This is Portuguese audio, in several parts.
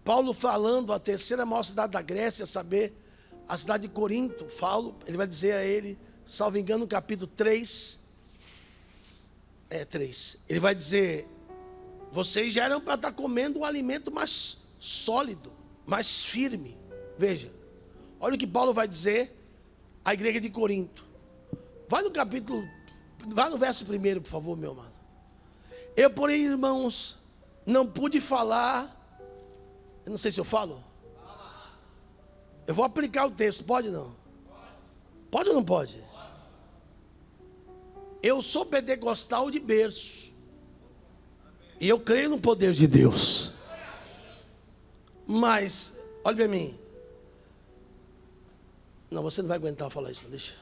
Paulo falando a terceira maior cidade da Grécia, saber, a cidade de Corinto, ele vai dizer a ele, salvo engano, no capítulo 3, 3, ele vai dizer, vocês já eram para estar comendo um alimento mais sólido, mais firme. Veja, olha o que Paulo vai dizer à igreja de Corinto. Vai no verso 1, por favor, meu irmão. Eu, porém, irmãos, não pude falar. Eu não sei se eu falo. Eu vou aplicar o texto, pode não? Pode ou não pode? Eu sou pentecostal de berço. E eu creio no poder de Deus. Mas, olha para mim. Não, você não vai aguentar falar isso, não, deixa.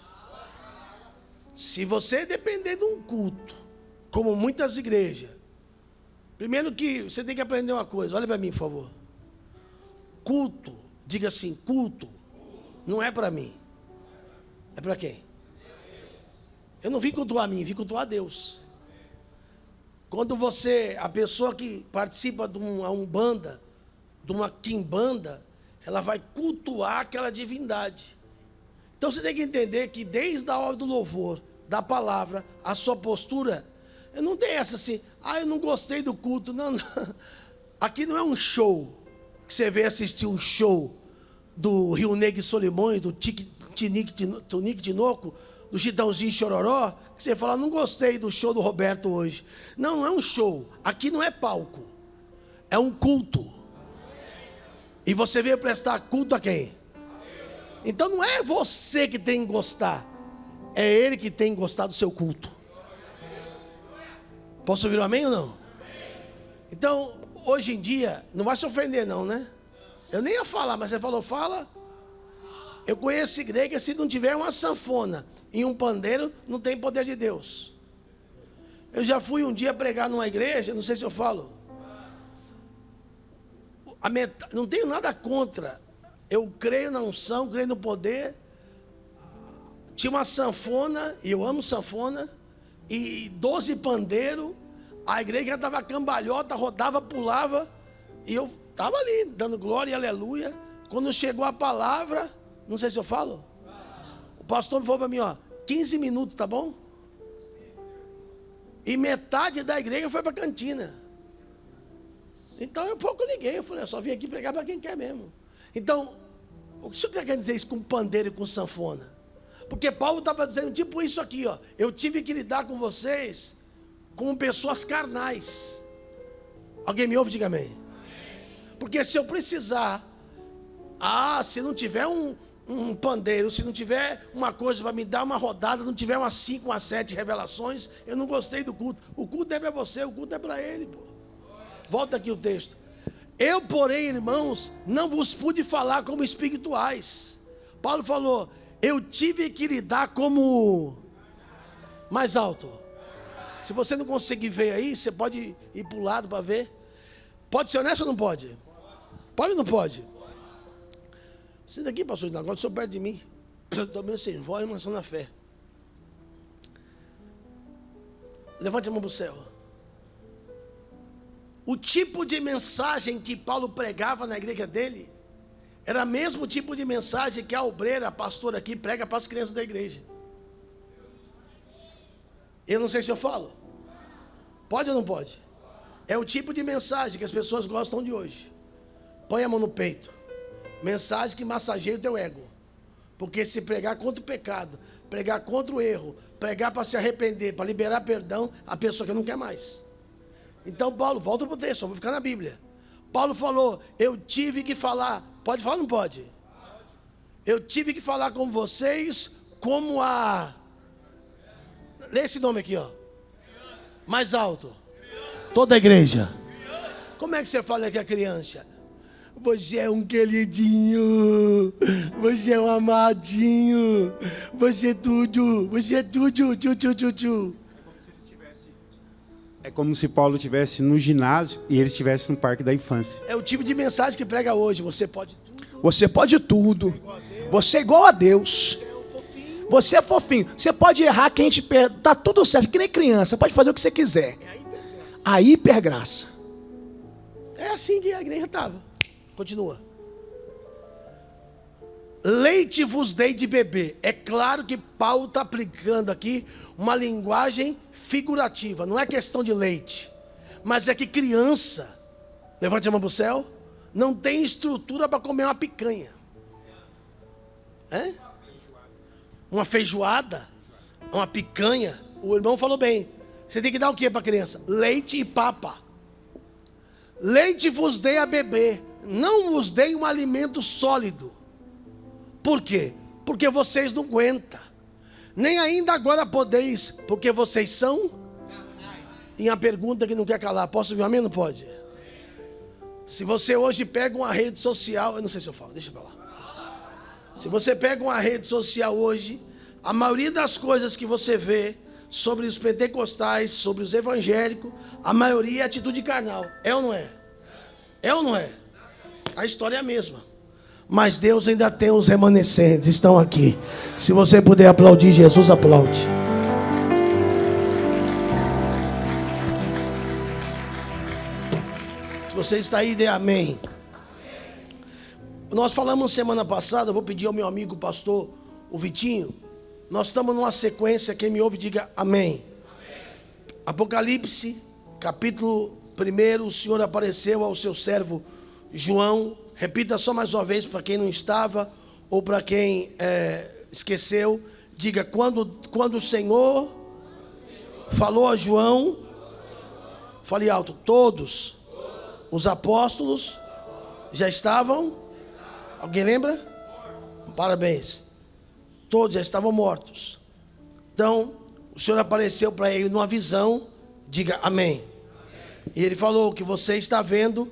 Se você depender de um culto, como muitas igrejas, primeiro que você tem que aprender uma coisa, olha para mim, por favor. Culto, diga assim, culto, não é para mim. É para quem? Eu não vim cultuar a mim, vim cultuar a Deus. Quando a pessoa que participa de uma umbanda, de uma quimbanda, ela vai cultuar aquela divindade. Então você tem que entender que desde a hora do louvor, da palavra, a sua postura, eu não tenho essa assim, eu não gostei do culto. Não, não. Aqui não é um show, que você vem assistir um show do Rio Negro e Solimões, do Tunique Tinoco, do Chitãozinho Chororó, que você fala, não gostei do show do Roberto hoje. Não, não é um show, aqui não é palco, é um culto. E você veio prestar culto a quem? Então não é você que tem que gostar, é Ele que tem que gostar do seu culto. Posso ouvir um amém ou não? Então, hoje em dia, não vai se ofender não, né? Eu nem ia falar, mas você falou, fala. Eu conheço igreja que se não tiver uma sanfona e um pandeiro, não tem poder de Deus. Eu já fui um dia pregar numa igreja, não sei se eu falo. Não tenho nada contra. Eu creio na unção, creio no poder. Tinha uma sanfona, e eu amo sanfona, e 12 pandeiros. A igreja estava cambalhota, rodava, pulava, e eu estava ali, dando glória e aleluia. Quando chegou a palavra, não sei se eu falo, o pastor falou para mim, 15 minutos, tá bom? E metade da igreja foi para a cantina. Então eu pouco liguei, eu falei, eu só vim aqui pregar para quem quer mesmo. Então, o que o senhor quer dizer isso com pandeiro e com sanfona? Porque Paulo estava dizendo tipo isso aqui, eu tive que lidar com vocês como pessoas carnais. Alguém me ouve? Diga amém. Porque se eu precisar, se não tiver um pandeiro, se não tiver uma coisa para me dar uma rodada, não tiver umas 5, umas 7 revelações, eu não gostei do culto. O culto é para você, o culto é para ele, pô. Volta aqui o texto. Eu, porém, irmãos, não vos pude falar como espirituais. Paulo falou, eu tive que lidar como mais alto. Se você não conseguir ver aí, você pode ir para o lado para ver. Pode ser honesto ou não pode? Pode ou não pode? Senta aqui, pastor, agora o senhor perto de mim. Eu estou bem sem voz, mas estou na fé. Levante a mão para o céu. O tipo de mensagem que Paulo pregava na igreja dele era o mesmo tipo de mensagem que a obreira, a pastora aqui, prega para as crianças da igreja. Eu não sei se eu falo. Pode ou não pode? É o tipo de mensagem que as pessoas gostam de hoje. Põe a mão no peito. Mensagem que massageia o teu ego. Porque se pregar contra o pecado, pregar contra o erro, pregar para se arrepender, para liberar perdão, a pessoa que não quer mais. Então Paulo, volta para o texto, eu vou ficar na Bíblia. Paulo falou, eu tive que falar. Pode falar ou não pode? Eu tive que falar com vocês como a... Lê esse nome aqui, mais alto. Toda a igreja. Como é que você fala que é criança? Você é um queridinho. Você é um amadinho. Você é tudo. Você é tudo. Tchu. É como se Paulo estivesse no ginásio e ele estivesse no parque da infância. É o tipo de mensagem que prega hoje. Você pode tudo. Você pode tudo. Você é igual a Deus. Você é fofinho. Você pode errar que a gente perde. Tá tudo certo, que nem criança. Pode fazer o que você quiser. A hipergraça. É assim que a igreja estava. Continua. Leite vos dei de beber. É claro que Paulo está aplicando aqui uma linguagem figurativa. Não é questão de leite. Mas é que criança, levante a mão para o céu, não tem estrutura para comer uma picanha. É? Uma feijoada, uma picanha. O irmão falou bem. Você tem que dar o que para a criança? Leite e papa. Leite vos dei a beber. Não vos dei um alimento sólido. Por quê? Porque vocês não aguentam. Nem ainda agora podeis, porque vocês são. E a pergunta que não quer calar, posso ouvir um amém? Não pode. Se você hoje pega uma rede social, eu não sei se eu falo, deixa pra lá. Se você pega uma rede social hoje, a maioria das coisas que você vê sobre os pentecostais, sobre os evangélicos, a maioria é atitude carnal. É ou não é? É ou não é? A história é a mesma. Mas Deus ainda tem os remanescentes, estão aqui. Se você puder aplaudir Jesus, aplaude. Se você está aí, dê amém. Nós falamos semana passada, eu vou pedir ao meu amigo pastor, o Vitinho. Nós estamos numa sequência, quem me ouve diga amém. Apocalipse, capítulo 1, o Senhor apareceu ao seu servo João. Repita só mais uma vez para quem não estava ou para quem esqueceu. Diga, quando o Senhor falou a João, fale alto, todos os apóstolos já estavam, alguém lembra? Parabéns. Todos já estavam mortos. Então, o Senhor apareceu para ele numa visão, diga amém. E ele falou que você está vendo,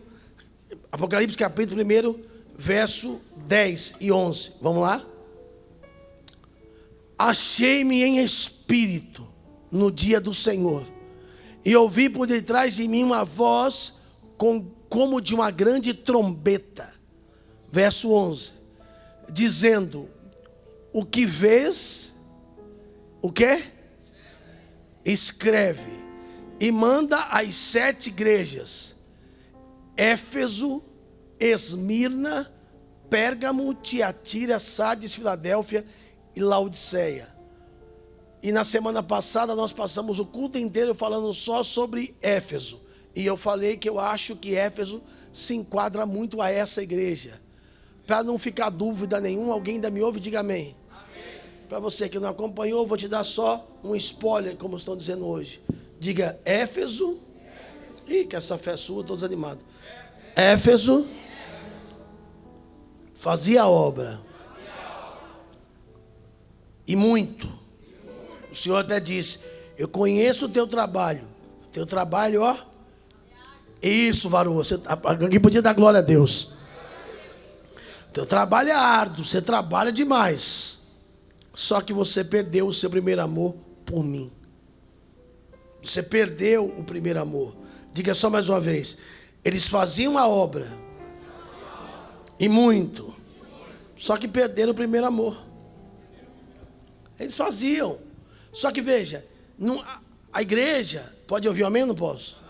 Apocalipse capítulo 1, verso 10 e 11. Vamos lá? Achei-me em espírito no dia do Senhor, e ouvi por detrás de mim uma voz como de uma grande trombeta. Verso 11. Dizendo, o que vês, o quê? Escreve e manda às 7 igrejas: Éfeso, Esmirna, Pérgamo, Tiatira, Sardes, Filadélfia e Laodiceia. E na semana passada nós passamos o culto inteiro falando só sobre Éfeso. E eu falei que eu acho que Éfeso se enquadra muito a essa igreja. Para não ficar dúvida nenhuma, alguém ainda me ouve, diga amém. Para você que não acompanhou, eu vou te dar só um spoiler, como estão dizendo hoje. Diga Éfeso. Ih, que essa fé sua, estou desanimado. Éfeso fazia obra. E muito. O Senhor até disse, eu conheço o teu trabalho. O teu trabalho, ó. Isso, varô. Alguém podia dar glória a Deus. O teu trabalho é árduo. Você trabalha demais. Só que você perdeu o seu primeiro amor por mim. Você perdeu o primeiro amor. Diga só mais uma vez. Eles faziam a obra. E muito. Só que perderam o primeiro amor. Eles faziam. Só que veja, a igreja, pode ouvir amém ou não posso?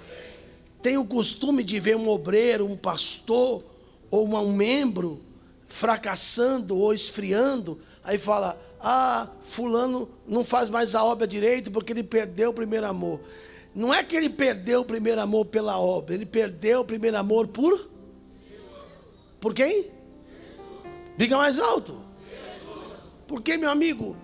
Tem o costume de ver um obreiro, um pastor, ou um membro fracassando ou esfriando. Aí fala, fulano não faz mais a obra direito porque ele perdeu o primeiro amor. Não é que ele perdeu o primeiro amor pela obra, ele perdeu o primeiro amor por quem? Diga mais alto. Porque, meu amigo,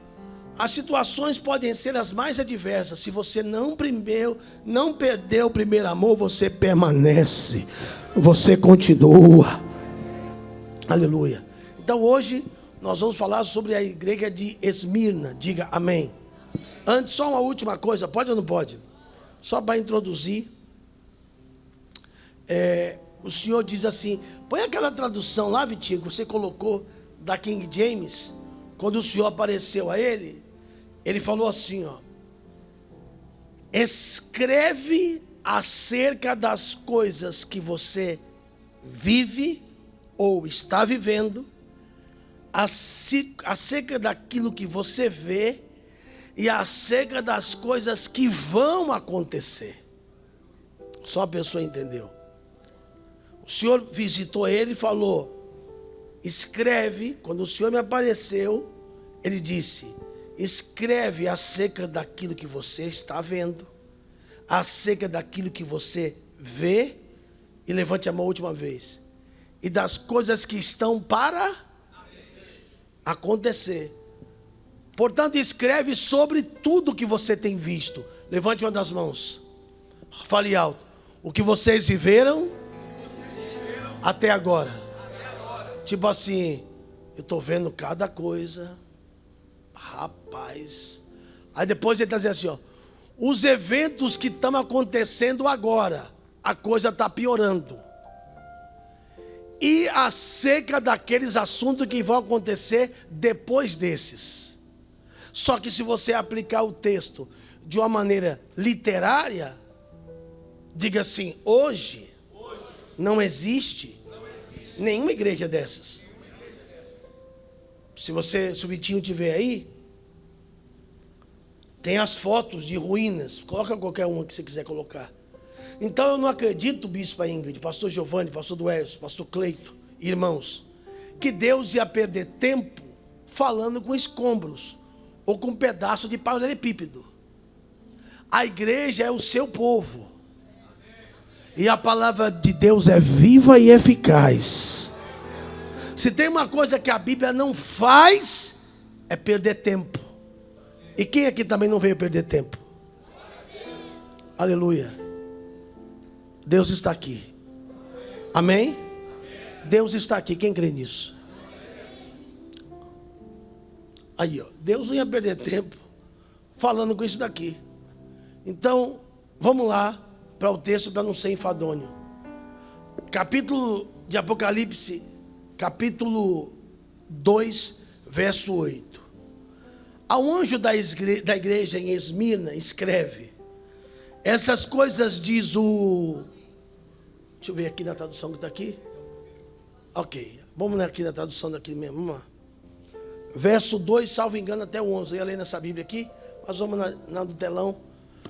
as situações podem ser as mais adversas. Se você não perdeu o primeiro amor, você permanece, você continua. Aleluia. Então hoje nós vamos falar sobre a igreja de Esmirna. Diga amém. Antes, só uma última coisa, pode ou não pode? Só para introduzir. O Senhor diz assim, põe aquela tradução lá, Vitinho, que você colocou da King James. Quando o Senhor apareceu a ele, ele falou assim, ó: escreve acerca das coisas que você vive ou está vivendo, acerca daquilo que você vê e acerca das coisas que vão acontecer. Só a pessoa entendeu. O O Senhor visitou ele e falou: escreve. Quando o Senhor me apareceu, ele disse: escreve acerca daquilo que você está vendo, acerca daquilo que você vê, e levante a mão a última vez, e das coisas que estão para acontecer. Portanto, escreve sobre tudo que você tem visto. Levante uma das mãos, fale alto: o que vocês viveram até agora. Tipo assim, eu estou vendo cada coisa, rapaz. Aí depois ele está dizendo assim, ó: os eventos que estão acontecendo agora, a coisa está piorando. E acerca daqueles assuntos que vão acontecer depois desses. Só que se você aplicar o texto de uma maneira literária, diga assim: hoje não existe nenhuma igreja dessas. Se o Vitinho tiver aí, tem as fotos de ruínas. Coloca qualquer uma que você quiser colocar. Então eu não acredito, bispo Ingrid, pastor Giovanni, pastor Duércio, pastor Cleito, irmãos, que Deus ia perder tempo falando com escombros ou com um pedaço de paralelepípedo. A igreja é o seu povo. E a palavra de Deus é viva e eficaz. Se tem uma coisa que a Bíblia não faz, é perder tempo. E quem aqui também não veio perder tempo? Aleluia. Deus está aqui. Amém? Deus está aqui. Quem crê nisso? Aí, ó, Deus não ia perder tempo falando com isso daqui. Então, vamos lá para o texto, para não ser enfadonho. Capítulo de Apocalipse, capítulo 2, verso 8. Ao anjo da igreja em Esmirna, escreve: essas coisas diz o... Deixa eu ver aqui na tradução que está aqui. Ok, vamos aqui na tradução daqui mesmo. Vamos lá. Verso 2, salvo engano, até o 11. Eu ia ler nessa Bíblia aqui, mas vamos na do telão,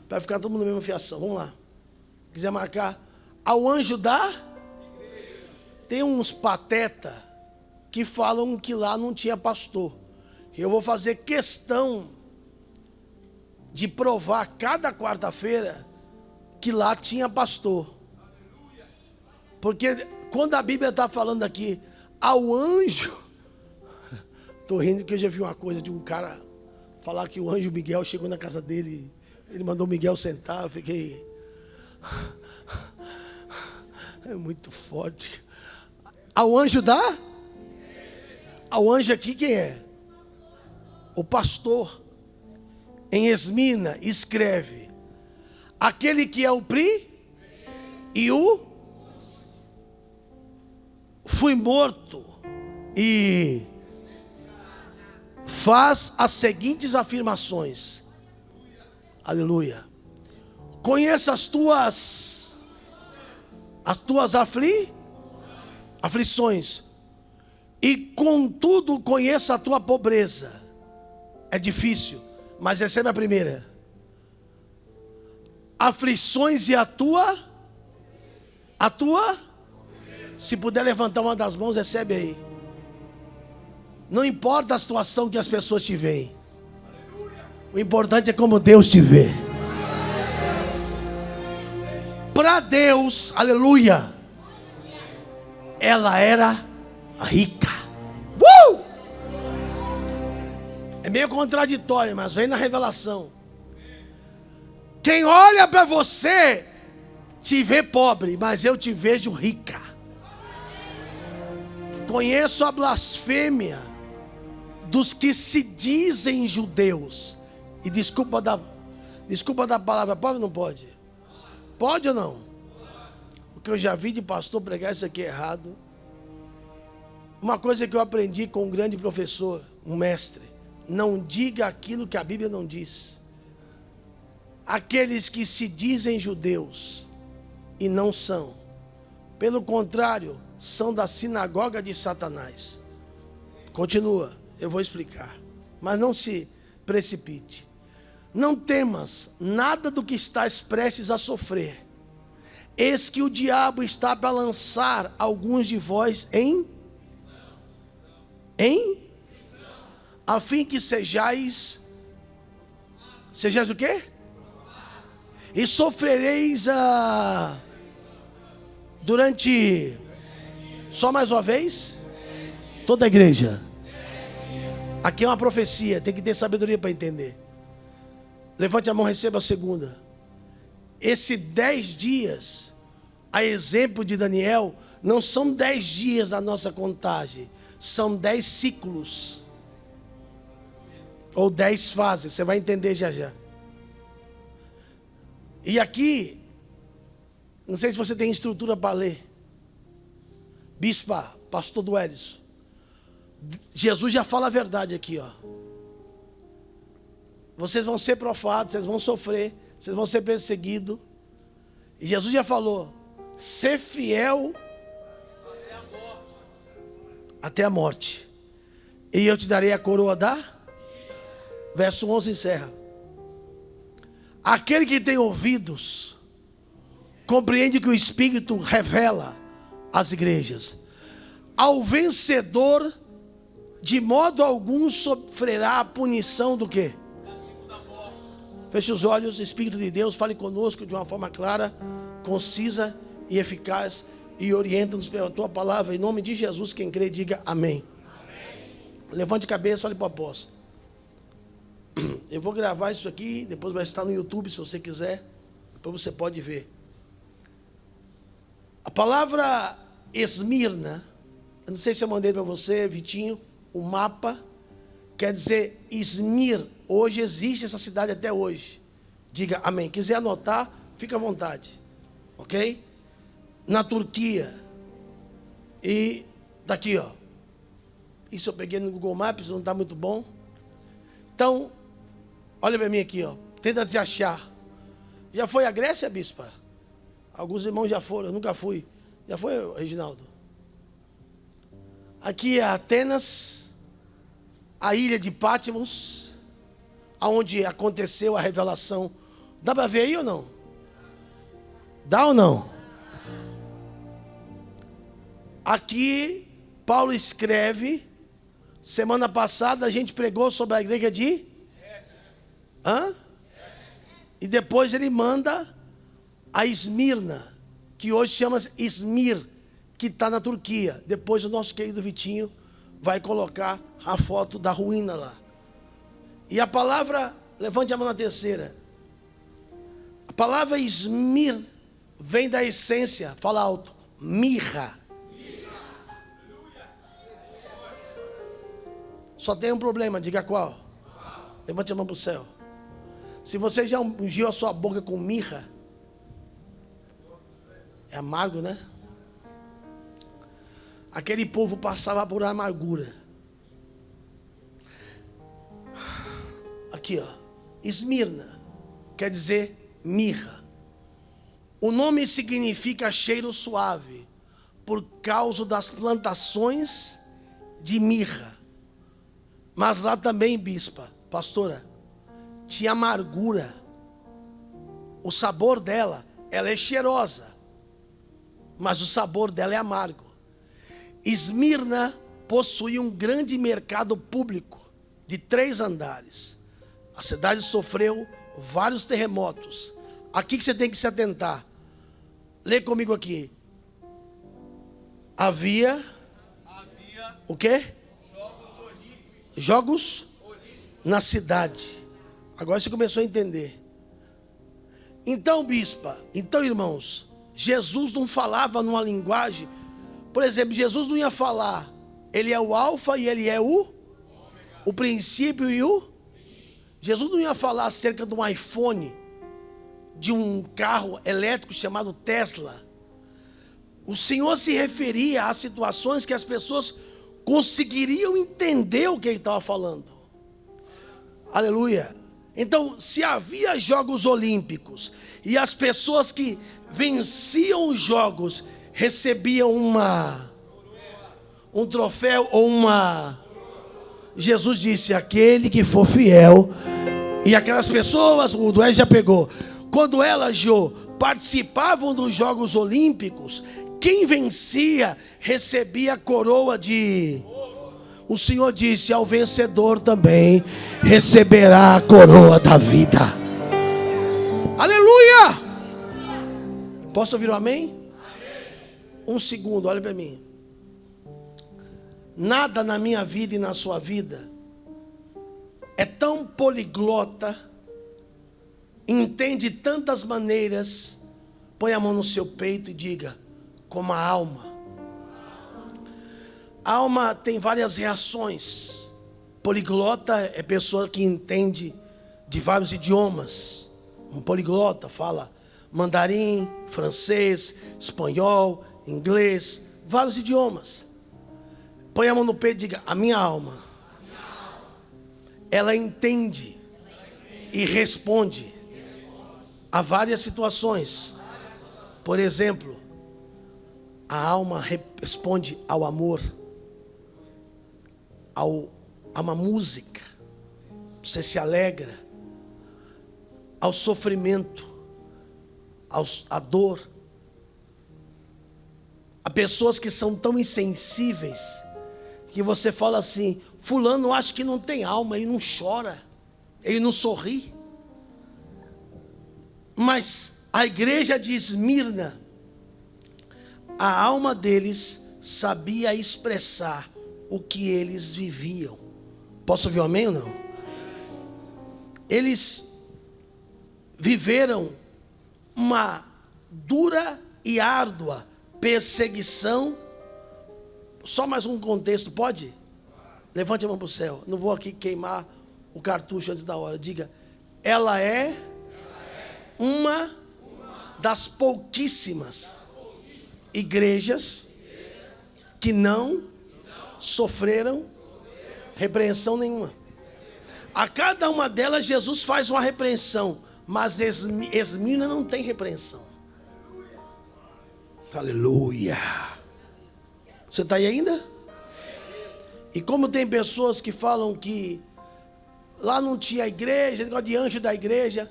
para ficar todo mundo na mesma fiação. Vamos lá. Quiser marcar. Ao anjo da... Tem uns pateta que falam que lá não tinha pastor. Eu vou fazer questão de provar cada quarta-feira que lá tinha pastor. Porque quando a Bíblia está falando aqui, ao anjo... Estou rindo porque eu já vi uma coisa de um cara falar que o anjo Miguel chegou na casa dele, ele mandou o Miguel sentar, eu fiquei... É muito forte. Ao anjo da... Ao anjo aqui quem é? O pastor. Em Esmirna escreve: aquele que é o e o... Fui morto e... faz as seguintes afirmações. Aleluia. Conheça as tuas aflições, e contudo conheça a tua pobreza. É difícil, mas recebe a primeira. Aflições e a tua... Se puder levantar uma das mãos, recebe aí. Não importa a situação que as pessoas te veem. O importante é como Deus te vê. Para Deus, aleluia, ela era rica. É meio contraditório, mas vem na revelação. Quem olha para você te vê pobre, mas eu te vejo rica. Conheço a blasfêmia dos que se dizem judeus. E desculpa da palavra, pode ou não pode? Pode ou não? Porque eu já vi de pastor pregar isso aqui errado. Uma coisa que eu aprendi com um grande professor, um mestre: não diga aquilo que a Bíblia não diz. Aqueles que se dizem judeus e não são, pelo contrário, são da sinagoga de Satanás. Continua, eu vou explicar, mas não se precipite. Não temas nada do que estás prestes a sofrer. Eis que o diabo está para lançar alguns de vós em a fim que sejais o quê? E sofrereis durante, só mais uma vez, toda a igreja. Aqui é uma profecia, tem que ter sabedoria para entender. Levante a mão, receba a segunda. Esses 10 dias, a exemplo de Daniel, não são 10 dias da nossa contagem, são 10 ciclos. Ou 10 fases, você vai entender já já. E aqui, não sei se você tem estrutura para ler. Bispa, pastor do Edson. Jesus já fala a verdade aqui, ó. Vocês vão ser profados, vocês vão sofrer, vocês vão ser perseguidos. E Jesus já falou: ser fiel até a morte. E eu te darei a coroa da... Verso 11 encerra. Aquele que tem ouvidos, compreende que o Espírito revela às igrejas. Ao vencedor, de modo algum sofrerá a punição do quê? Feche os olhos, Espírito de Deus, fale conosco de uma forma clara, concisa e eficaz, e orienta-nos pela tua palavra, em nome de Jesus. Quem crê, diga amém. Levante a cabeça, olhe para o apóstolo. Eu vou gravar isso aqui, depois vai estar no YouTube, se você quiser, depois você pode ver. A palavra Esmirna, eu não sei se eu mandei para você, Vitinho, o mapa, quer dizer Izmir. Hoje existe essa cidade até hoje. Diga amém. Quiser anotar, fica à vontade. Ok? Na Turquia. E daqui, ó. Isso eu peguei no Google Maps, não está muito bom. Então, olha para mim aqui, ó. Tenta te achar. Já foi à Grécia, bispa? Alguns irmãos já foram, eu nunca fui. Já foi, Reginaldo? Aqui é Atenas, a ilha de Patmos, aonde aconteceu a revelação. Dá para ver aí ou não? Dá ou não? Aqui, Paulo escreve. Semana passada a gente pregou sobre a igreja de... E depois ele manda a Esmirna, que hoje chama Izmir, que está na Turquia. Depois o nosso querido Vitinho vai colocar a foto da ruína lá. E a palavra, levante a mão na terceira. A palavra Izmir vem da essência, fala alto, mirra. Só tem um problema, diga qual. Levante a mão para o céu. Se você já ungiu a sua boca com mirra, é amargo, né? Aquele povo passava por amargura. Aqui, ó. Esmirna quer dizer mirra. O nome significa cheiro suave, por causa das plantações de mirra. Mas lá também, bispa, pastora, tinha amargura. O sabor dela, ela é cheirosa, mas o sabor dela é amargo. Esmirna possuía um grande mercado público de 3 andares. A cidade sofreu vários terremotos. Aqui que você tem que se atentar. Lê comigo aqui. Havia o quê? Jogos na cidade. Agora você começou a entender. Então, bispa, então, irmãos, Jesus não falava numa linguagem. Por exemplo, Jesus não ia falar, ele é o alfa e ele é o princípio e o... Jesus não ia falar acerca de um iPhone, de um carro elétrico chamado Tesla. O Senhor se referia a situações que as pessoas conseguiriam entender o que ele estava falando. Aleluia. Então, se havia Jogos Olímpicos e as pessoas que venciam os jogos recebiam um troféu ou uma... Jesus disse, aquele que for fiel. E aquelas pessoas, o Dué já pegou. Quando ela, Jô, participavam dos Jogos Olímpicos, quem vencia recebia a coroa de... O Senhor disse: ao vencedor também receberá a coroa da vida. Aleluia! Posso ouvir um amém? Um segundo, olha para mim. Nada na minha vida e na sua vida é tão poliglota, entende tantas maneiras. Põe a mão no seu peito e diga: como a alma. A alma tem várias reações. Poliglota é pessoa que entende de vários idiomas. Um poliglota fala mandarim, francês, espanhol, inglês, vários idiomas. Põe a mão no peito e diga: a minha alma, ela entende e responde a várias situações. Por exemplo, a alma responde ao amor, a uma música, você se alegra, ao sofrimento, à dor. Há pessoas que são tão insensíveis que você fala assim: fulano acha que não tem alma, ele não chora, ele não sorri. Mas a igreja de Esmirna, a alma deles sabia expressar o que eles viviam. Posso ouvir um amém ou não? Eles viveram uma dura e árdua perseguição. Só mais um contexto, pode? Levante a mão para o céu. Não vou aqui queimar o cartucho antes da hora. Diga: ela é uma das pouquíssimas igrejas que não sofreram repreensão nenhuma. A cada uma delas Jesus faz uma repreensão, mas Esmirna não tem repreensão. Aleluia. Você está aí ainda? E como tem pessoas que falam que lá não tinha igreja, negócio de anjo da igreja.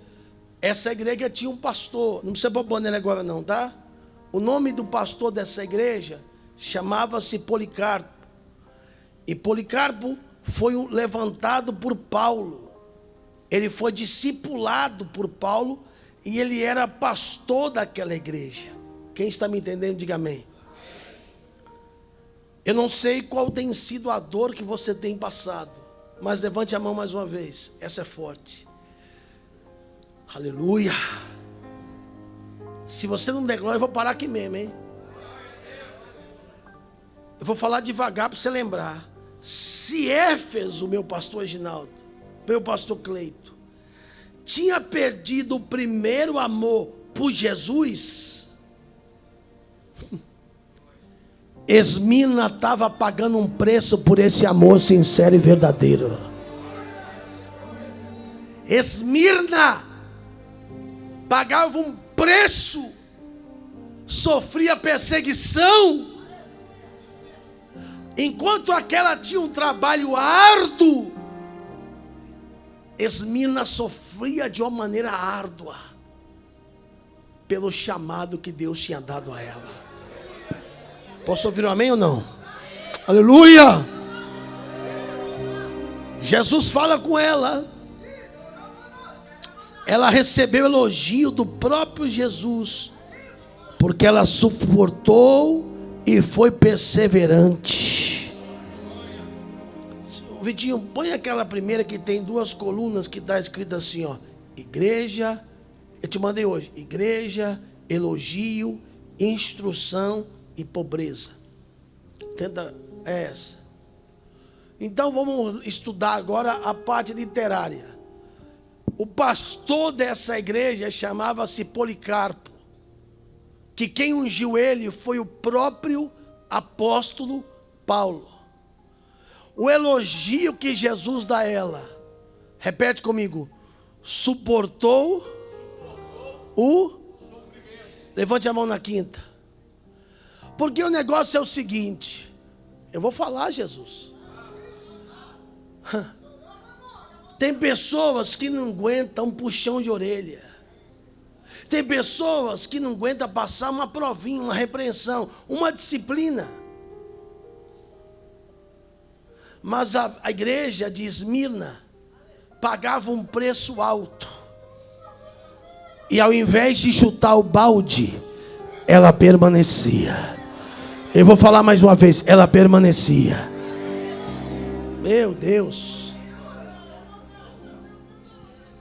Essa igreja tinha um pastor, não precisa pôr bandeira agora não, tá? O nome do pastor dessa igreja chamava-se Policarpo. E Policarpo foi levantado por Paulo. Ele foi discipulado por Paulo e ele era pastor daquela igreja. Quem está me entendendo, diga amém. Eu não sei qual tem sido a dor que você tem passado, mas levante a mão mais uma vez. Essa é forte. Aleluia. Se você não der glória, eu vou parar aqui mesmo, hein? Eu vou falar devagar para você lembrar. Se Éfeso, meu pastor Reginaldo, meu pastor Cleito, tinha perdido o primeiro amor por Jesus, Esmirna estava pagando um preço por esse amor sincero e verdadeiro. Esmirna pagava um preço, sofria perseguição, enquanto aquela tinha um trabalho árduo, Esmirna sofria de uma maneira árdua, pelo chamado que Deus tinha dado a ela. Posso ouvir um amém ou não? Aleluia! Jesus fala com ela. Ela recebeu elogio do próprio Jesus, porque ela suportou e foi perseverante. Vitinho, põe aquela primeira que tem duas colunas que está escrito assim, ó: igreja, eu te mandei hoje, igreja, elogio, instrução e pobreza. Tenta, é essa. Então vamos estudar agora a parte literária. O pastor dessa igreja chamava-se Policarpo, que quem ungiu ele foi o próprio apóstolo Paulo. O elogio que Jesus dá a ela, repete comigo: suportou o sofrimento. Levante a mão na quinta. Porque o negócio é o seguinte, eu vou falar, Jesus. Tem pessoas que não aguentam um puxão de orelha. Tem pessoas que não aguentam passar uma provinha, uma repreensão, uma disciplina. Mas a igreja de Esmirna pagava um preço alto. E ao invés de chutar o balde, ela permanecia. Eu vou falar mais uma vez, ela permanecia. Meu Deus.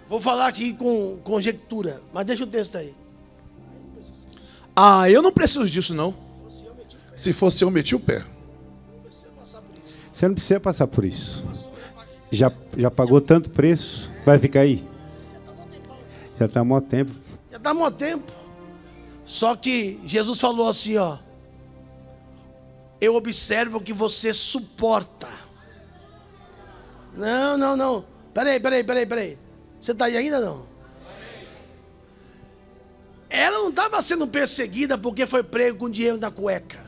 Vou falar aqui com conjectura, mas deixa o texto aí. Ah, eu não preciso disso, não. Se fosse eu, meti o pé. Você não precisa passar por isso. Já pagou tanto preço, vai ficar aí? Já está há mó tempo. Já está há mó tempo. Só que Jesus falou assim, ó. Eu observo que você suporta. Não. Peraí. Você está aí ainda não? Ela não estava sendo perseguida porque foi prego com dinheiro na cueca.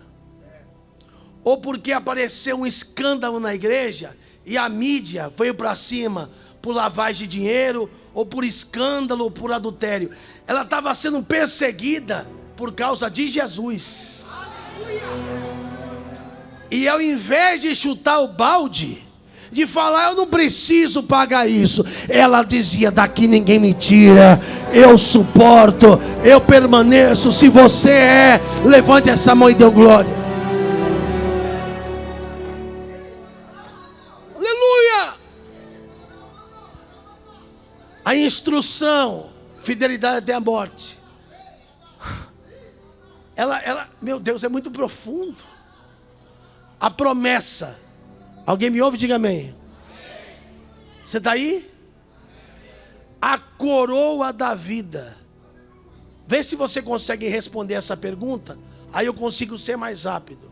Ou porque apareceu um escândalo na igreja e a mídia veio para cima por lavagem de dinheiro, ou por escândalo, ou por adultério. Ela estava sendo perseguida por causa de Jesus. E ao invés de chutar o balde, de falar, eu não preciso pagar isso, ela dizia, daqui ninguém me tira, eu suporto, eu permaneço. Se você levante essa mão e dê glória. Aleluia. A instrução, fidelidade até a morte. Meu Deus, é muito profundo. A promessa. Alguém me ouve? Diga amém. Você está aí? A coroa da vida. Vê se você consegue responder essa pergunta. Aí eu consigo ser mais rápido.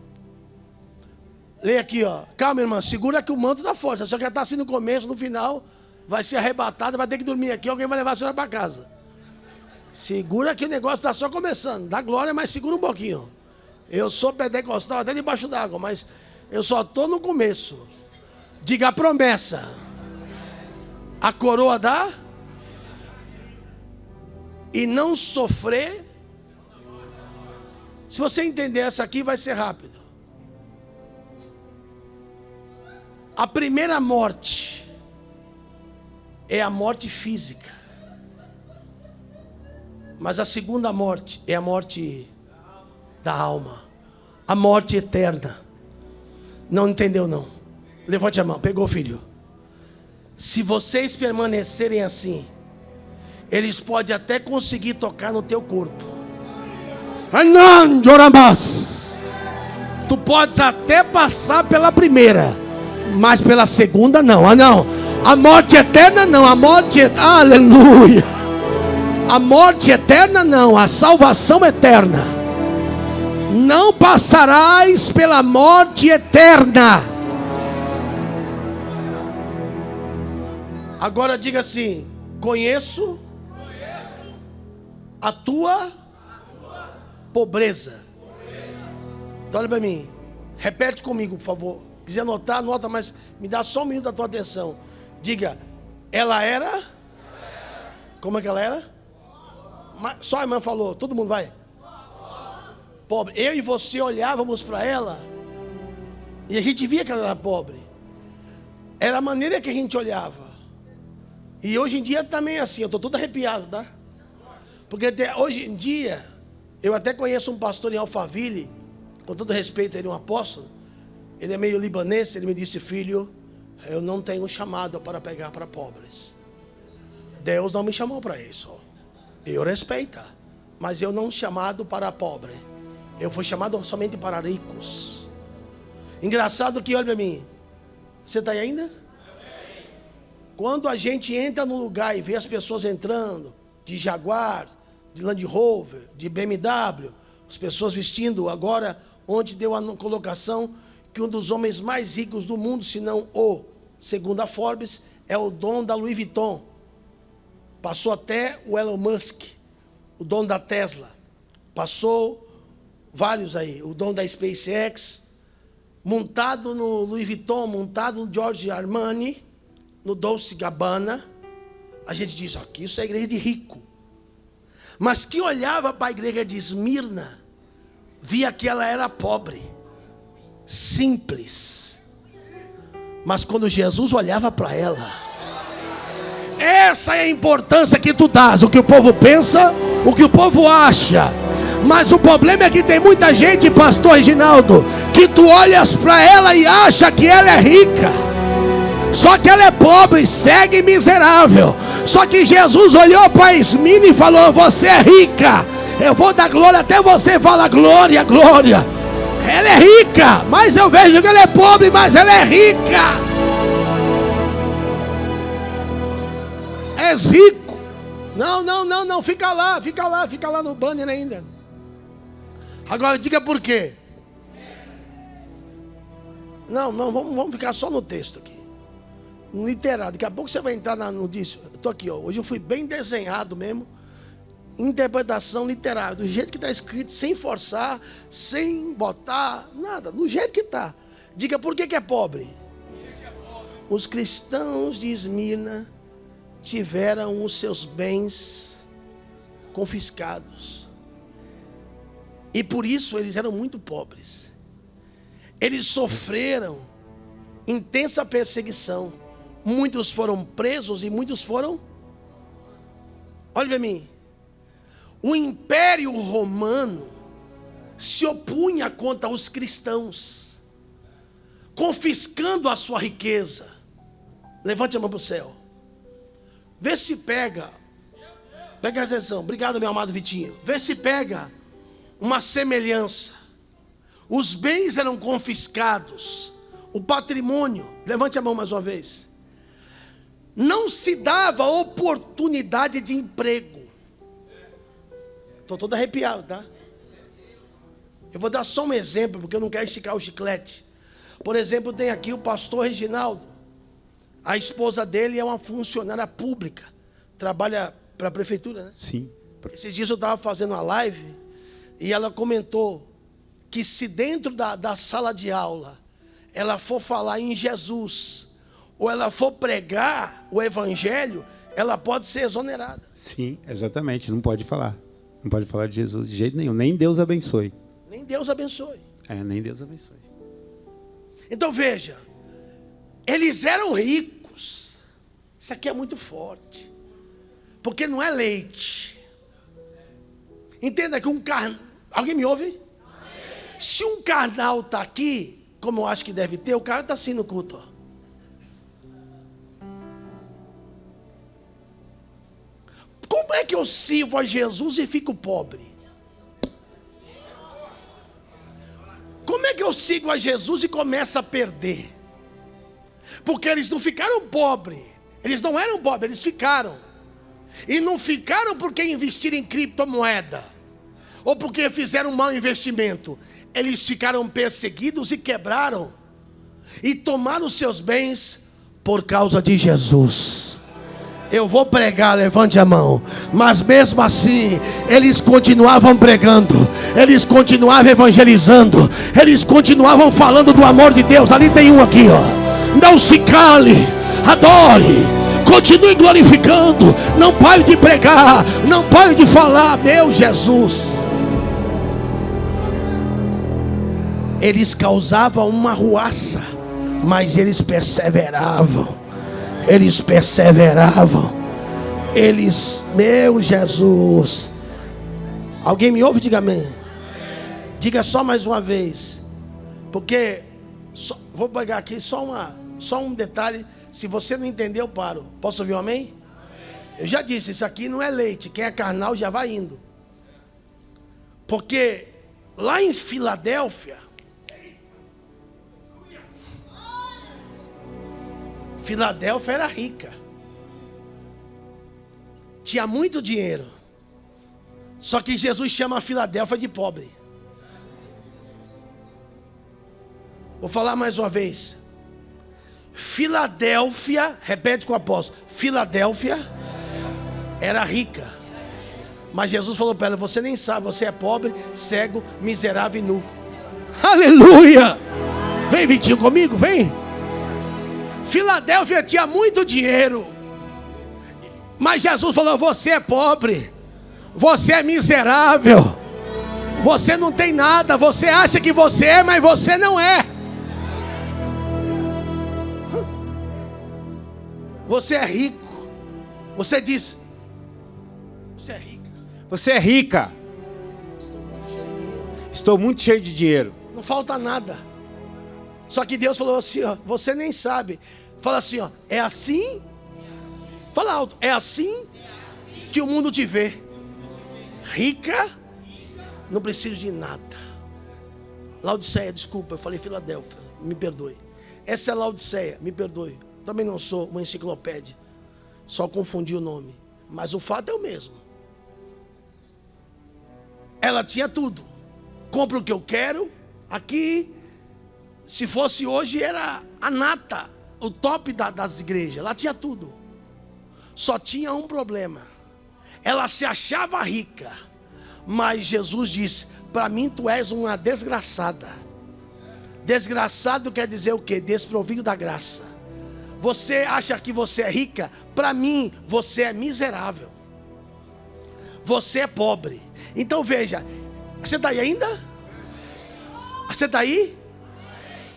Leia aqui, ó. Calma, irmã. Segura que o manto está forte. Só que já está assim no começo, no final vai ser arrebatada, vai ter que dormir aqui. Alguém vai levar a senhora para casa. Segura que o negócio está só começando. Dá glória, mas segura um pouquinho. Eu sou pentecostal até debaixo d'água, mas eu só estou no começo. Diga a promessa. A coroa dá. E não sofrer. Se você entender essa aqui, vai ser rápido. A primeira morte é a morte física. Mas a segunda morte é a morte da alma. A morte eterna. Não entendeu, não? Levante a mão. Pegou, filho? Se vocês permanecerem assim, eles podem até conseguir tocar no teu corpo. Tu podes até passar pela primeira, mas pela segunda não. Não. A morte eterna não. A morte... Aleluia. A morte eterna não. A salvação eterna. Não passarás pela morte eterna. Agora diga assim: conheço a tua pobreza. Então olha para mim. Repete comigo, por favor. Se quiser anotar, anota, mas me dá só um minuto da tua atenção. Diga, ela era? Como é que ela era? Só a irmã falou, todo mundo vai. Pobre. Eu e você olhávamos para ela e a gente via que ela era pobre. Era a maneira que a gente olhava. E hoje em dia também é assim. Eu estou todo arrepiado, tá? Porque hoje em dia eu até conheço um pastor em Alphaville, com todo respeito, ele é um apóstolo. Ele é meio libanês. Ele me disse: filho, eu não tenho chamado para pegar para pobres. Deus não me chamou para isso. Eu respeito, mas eu não chamado para pobre. Eu fui chamado somente para ricos. Engraçado que, olha para mim. Você está aí ainda? Quando a gente entra no lugar e vê as pessoas entrando de Jaguar, de Land Rover, de BMW, as pessoas vestindo agora, onde deu a colocação que um dos homens mais ricos do mundo, se não o, segundo a Forbes, é o dono da Louis Vuitton. Passou até o Elon Musk, o dono da Tesla. Passou vários aí, o dono da SpaceX, montado no Louis Vuitton, montado no Giorgio Armani, no Dolce & Gabbana. A gente diz, aqui isso é igreja de rico. Mas quem olhava para a igreja de Esmirna, via que ela era pobre, simples. Mas quando Jesus olhava para ela, essa é a importância que tu dás. O que o povo pensa, o que o povo acha. Mas o problema é que tem muita gente, pastor Reginaldo, que tu olhas para ela e acha que ela é rica. Só que ela é pobre, cega e miserável. Só que Jesus olhou para Esmirna e falou: você é rica, eu vou dar glória até você falar glória, glória. Ela é rica, mas eu vejo que ela é pobre, mas ela é rica. És rico? Não, fica lá no banner ainda. Agora diga por quê. Não, vamos ficar só no texto aqui. No literário, daqui a pouco você vai entrar no disso. Eu estou aqui, ó. Hoje eu fui bem desenhado mesmo. Interpretação literária, do jeito que está escrito, sem forçar, sem botar nada, do jeito que está. Diga por que é pobre. Os cristãos de Esmirna tiveram os seus bens confiscados. E por isso eles eram muito pobres. Eles sofreram intensa perseguição. Muitos foram presos e muitos foram... Olha para mim. O Império Romano se opunha contra os cristãos, confiscando a sua riqueza. Levante a mão para o céu. Vê se pega. Pega a atenção. Obrigado, meu amado Vitinho. Vê se pega uma semelhança. Os bens eram confiscados. O patrimônio. Levante a mão mais uma vez. Não se dava oportunidade de emprego. Estou todo arrepiado, tá? Eu vou dar só um exemplo, porque eu não quero esticar o chiclete. Por exemplo, tem aqui o pastor Reginaldo. A esposa dele é uma funcionária pública. Trabalha para a prefeitura, né? Sim. Esses dias eu estava fazendo uma live e ela comentou que se dentro da sala de aula ela for falar em Jesus ou ela for pregar o evangelho, ela pode ser exonerada. Sim, exatamente. Não pode falar. Não pode falar de Jesus de jeito nenhum. Nem Deus abençoe. Nem Deus abençoe. Nem Deus abençoe. Então veja, eles eram ricos. Isso aqui é muito forte. Porque não é leite. Entenda que um carnal... Alguém me ouve? Amém. Se um carnal está aqui, como eu acho que deve ter, o cara está assim no culto. Ó. Como é que eu sirvo a Jesus e fico pobre? Como é que eu sigo a Jesus e começo a perder? Porque eles não ficaram pobres. Eles não eram pobres, eles ficaram. E não ficaram porque investiram em criptomoeda. Ou porque fizeram um mau investimento. Eles ficaram perseguidos e quebraram. E tomaram os seus bens por causa de Jesus. Eu vou pregar, levante a mão. Mas mesmo assim, eles continuavam pregando. Eles continuavam evangelizando. Eles continuavam falando do amor de Deus. Ali tem um aqui, ó. Não se cale, adore, continue glorificando. Não pare de pregar, não pare de falar. Meu Jesus. Eles causavam uma ruaça, mas eles perseveravam. Eles perseveravam. Eles, meu Jesus. Alguém me ouve? Diga amém. Diga só mais uma vez. Porque vou pegar aqui só um detalhe. Se você não entender, eu paro. Posso ouvir um amém? Eu já disse, isso aqui não é leite. Quem é carnal já vai indo. Porque lá em Filadélfia, Filadélfia era rica. Tinha muito dinheiro. Só que Jesus chama a Filadélfia de pobre. Vou falar mais uma vez. Filadélfia, repete com o apóstolo. Filadélfia era rica. Mas Jesus falou para ela: você nem sabe, você é pobre, cego, miserável e nu. Aleluia! Vem, Vitinho, comigo, vem. Filadélfia tinha muito dinheiro. Mas Jesus falou: você é pobre, Você é miserável. Você não tem nada. Você acha que você é, mas você não é. Você é rico. Você diz: você é rica. Você é rica. Estou muito cheio de dinheiro. Não falta nada. Só que Deus falou assim, ó, você nem sabe. Fala assim, ó, é assim? Fala alto, é assim que o mundo te vê. Rica, não preciso de nada. Laodiceia, desculpa, eu falei Filadélfia, me perdoe. Essa é Laodiceia, me perdoe. Também não sou uma enciclopédia. Só confundi o nome. Mas o fato é o mesmo. Ela tinha tudo. Compro o que eu quero. Aqui, se fosse hoje, era a nata, o top das igrejas. Ela tinha tudo. Só tinha um problema. Ela se achava rica. Mas Jesus disse: para mim tu és uma desgraçada. Desgraçado quer dizer o quê? Desprovido da graça. Você acha que você é rica? Para mim, você é miserável. Você é pobre. Então veja, você está aí ainda? Você está aí?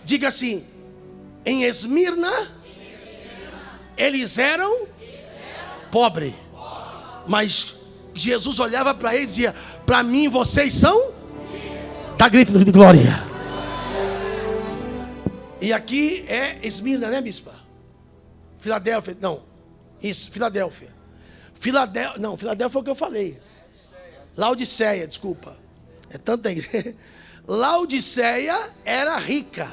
Diga assim: em Esmirna, eles eram pobres. Mas Jesus olhava para eles e dizia: para mim vocês são? Dá grito de glória. E aqui é Esmirna, né, bispa? Filadélfia, não. Isso, Filadélfia. Filadélfia foi o que eu falei. Laodiceia, desculpa. É tanta igreja. Laodiceia era rica,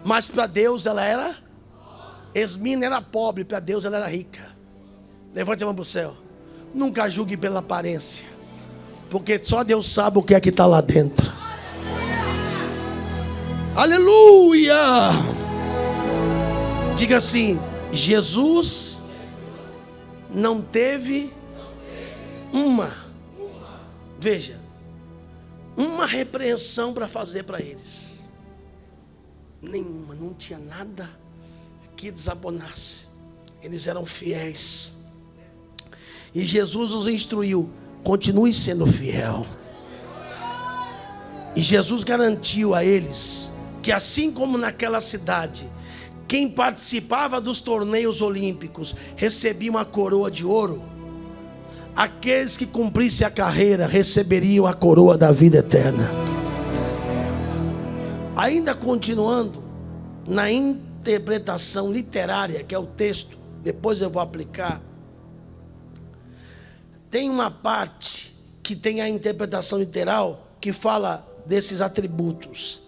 mas para Deus ela era. Esmirna era pobre, para Deus ela era rica. Levante a mão para o céu. Nunca julgue pela aparência, porque só Deus sabe o que é que está lá dentro. Aleluia! Diga assim: Jesus não teve veja, uma repreensão para fazer para eles. Nenhuma, não tinha nada que desabonasse. Eles eram fiéis. E Jesus os instruiu: continue sendo fiel. E Jesus garantiu a eles que, assim como naquela cidade, quem participava dos torneios olímpicos recebia uma coroa de ouro, aqueles que cumprissem a carreira receberiam a coroa da vida eterna. Ainda continuando na interpretação literária, que é o texto, depois eu vou aplicar. Tem uma parte que tem a interpretação literal que fala desses atributos: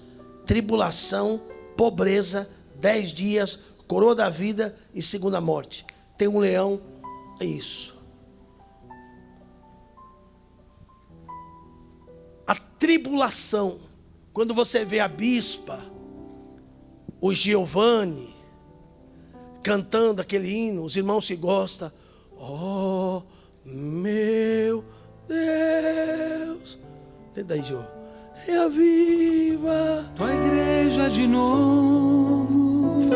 tribulação, pobreza, 10 dias, coroa da vida e segunda morte. Tem um leão, é isso. A tribulação, quando você vê a bispa, o Giovanni, cantando aquele hino, os irmãos se gostam. Oh, meu Deus. Tenta aí, Jô. Reaviva tua igreja de novo.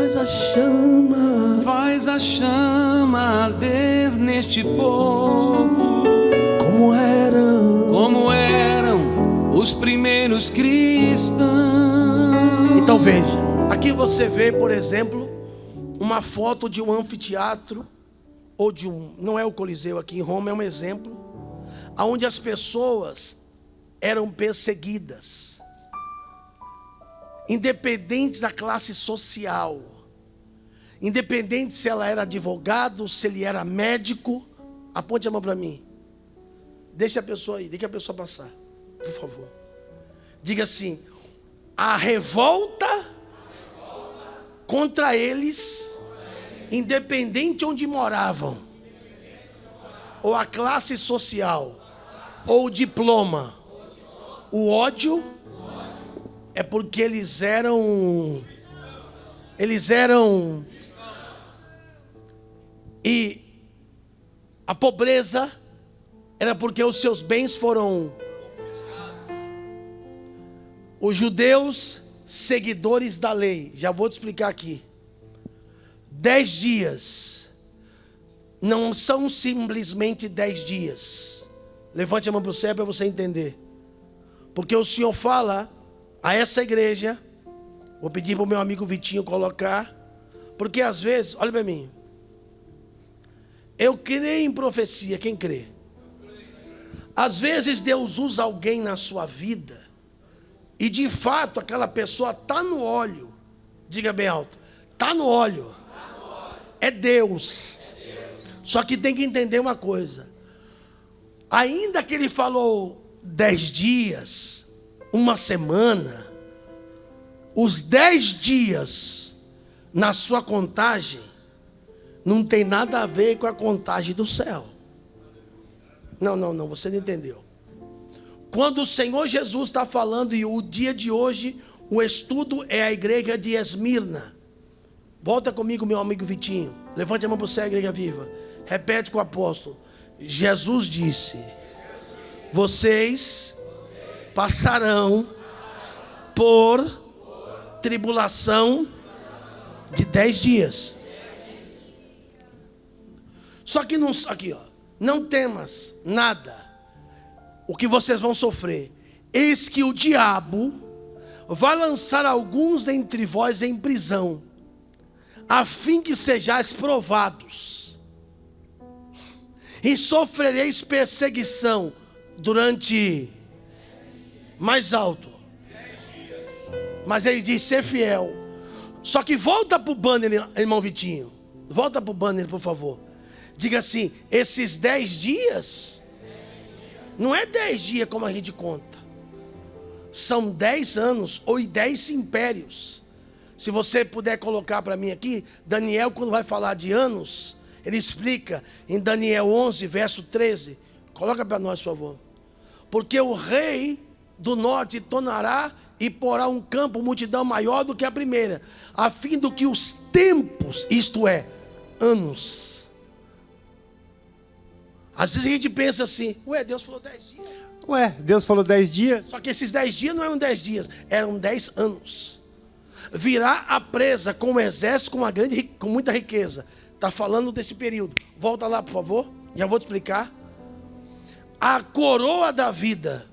Faz a chama arder neste povo, como eram os primeiros cristãos. Então veja, aqui você vê, por exemplo, uma foto de um anfiteatro, ou de não é o Coliseu aqui em Roma, é um exemplo, onde as pessoas eram perseguidas, independente da classe social, independente se ela era advogado, se ele era médico. Aponte a mão para mim. Deixa a pessoa aí, deixa a pessoa passar, por favor. Diga assim: a revolta contra eles, independente onde moravam, ou a classe social, ou o diploma, o ódio é porque eles eram e a pobreza era porque os seus bens foram. Os judeus, seguidores da lei, já vou te explicar aqui. 10 dias não são simplesmente 10 dias. Levante a mão para o céu para você entender. Porque o Senhor fala a essa igreja. Vou pedir para o meu amigo Vitinho colocar. Porque às vezes, olha para mim. Eu creio em profecia, quem crê? Às vezes Deus usa alguém na sua vida. E de fato aquela pessoa está no óleo. Diga bem alto. Está no óleo. É Deus. Só que tem que entender uma coisa. Ainda que ele falou 10 dias, uma semana, os 10 dias na sua contagem não tem nada a ver com a contagem do céu. Não, você não entendeu. Quando o Senhor Jesus está falando, e o dia de hoje, o estudo é a igreja de Esmirna. Volta comigo, meu amigo Vitinho. Levante a mão para o céu, igreja viva. Repete com o apóstolo. Jesus disse: vocês passarão por tribulação de 10 dias. Só que não, aqui, ó, não temas nada o que vocês vão sofrer. Eis que o diabo vai lançar alguns dentre vós em prisão, a fim que sejais provados, e sofrereis perseguição durante, mais alto, mas ele diz: ser fiel. Só que volta para o banner, irmão Vitinho. Volta para o banner, por favor. Diga assim: esses 10 dias, não é 10 dias como a gente conta. São 10 anos ou 10 impérios. Se você puder colocar para mim aqui, Daniel, quando vai falar de anos, ele explica em Daniel 11, verso 13. Coloca para nós, por favor. Porque o rei do norte tornará e porá um campo, multidão maior do que a primeira, a fim do que os tempos, isto é, anos. Às vezes a gente pensa assim: ué, Deus falou 10 dias. Ué, Deus falou 10 dias. Só que esses 10 dias não eram 10 dias, eram 10 anos. Virá a presa com um exército, com muita riqueza. Está falando desse período. Volta lá, por favor. Já vou te explicar. A coroa da vida.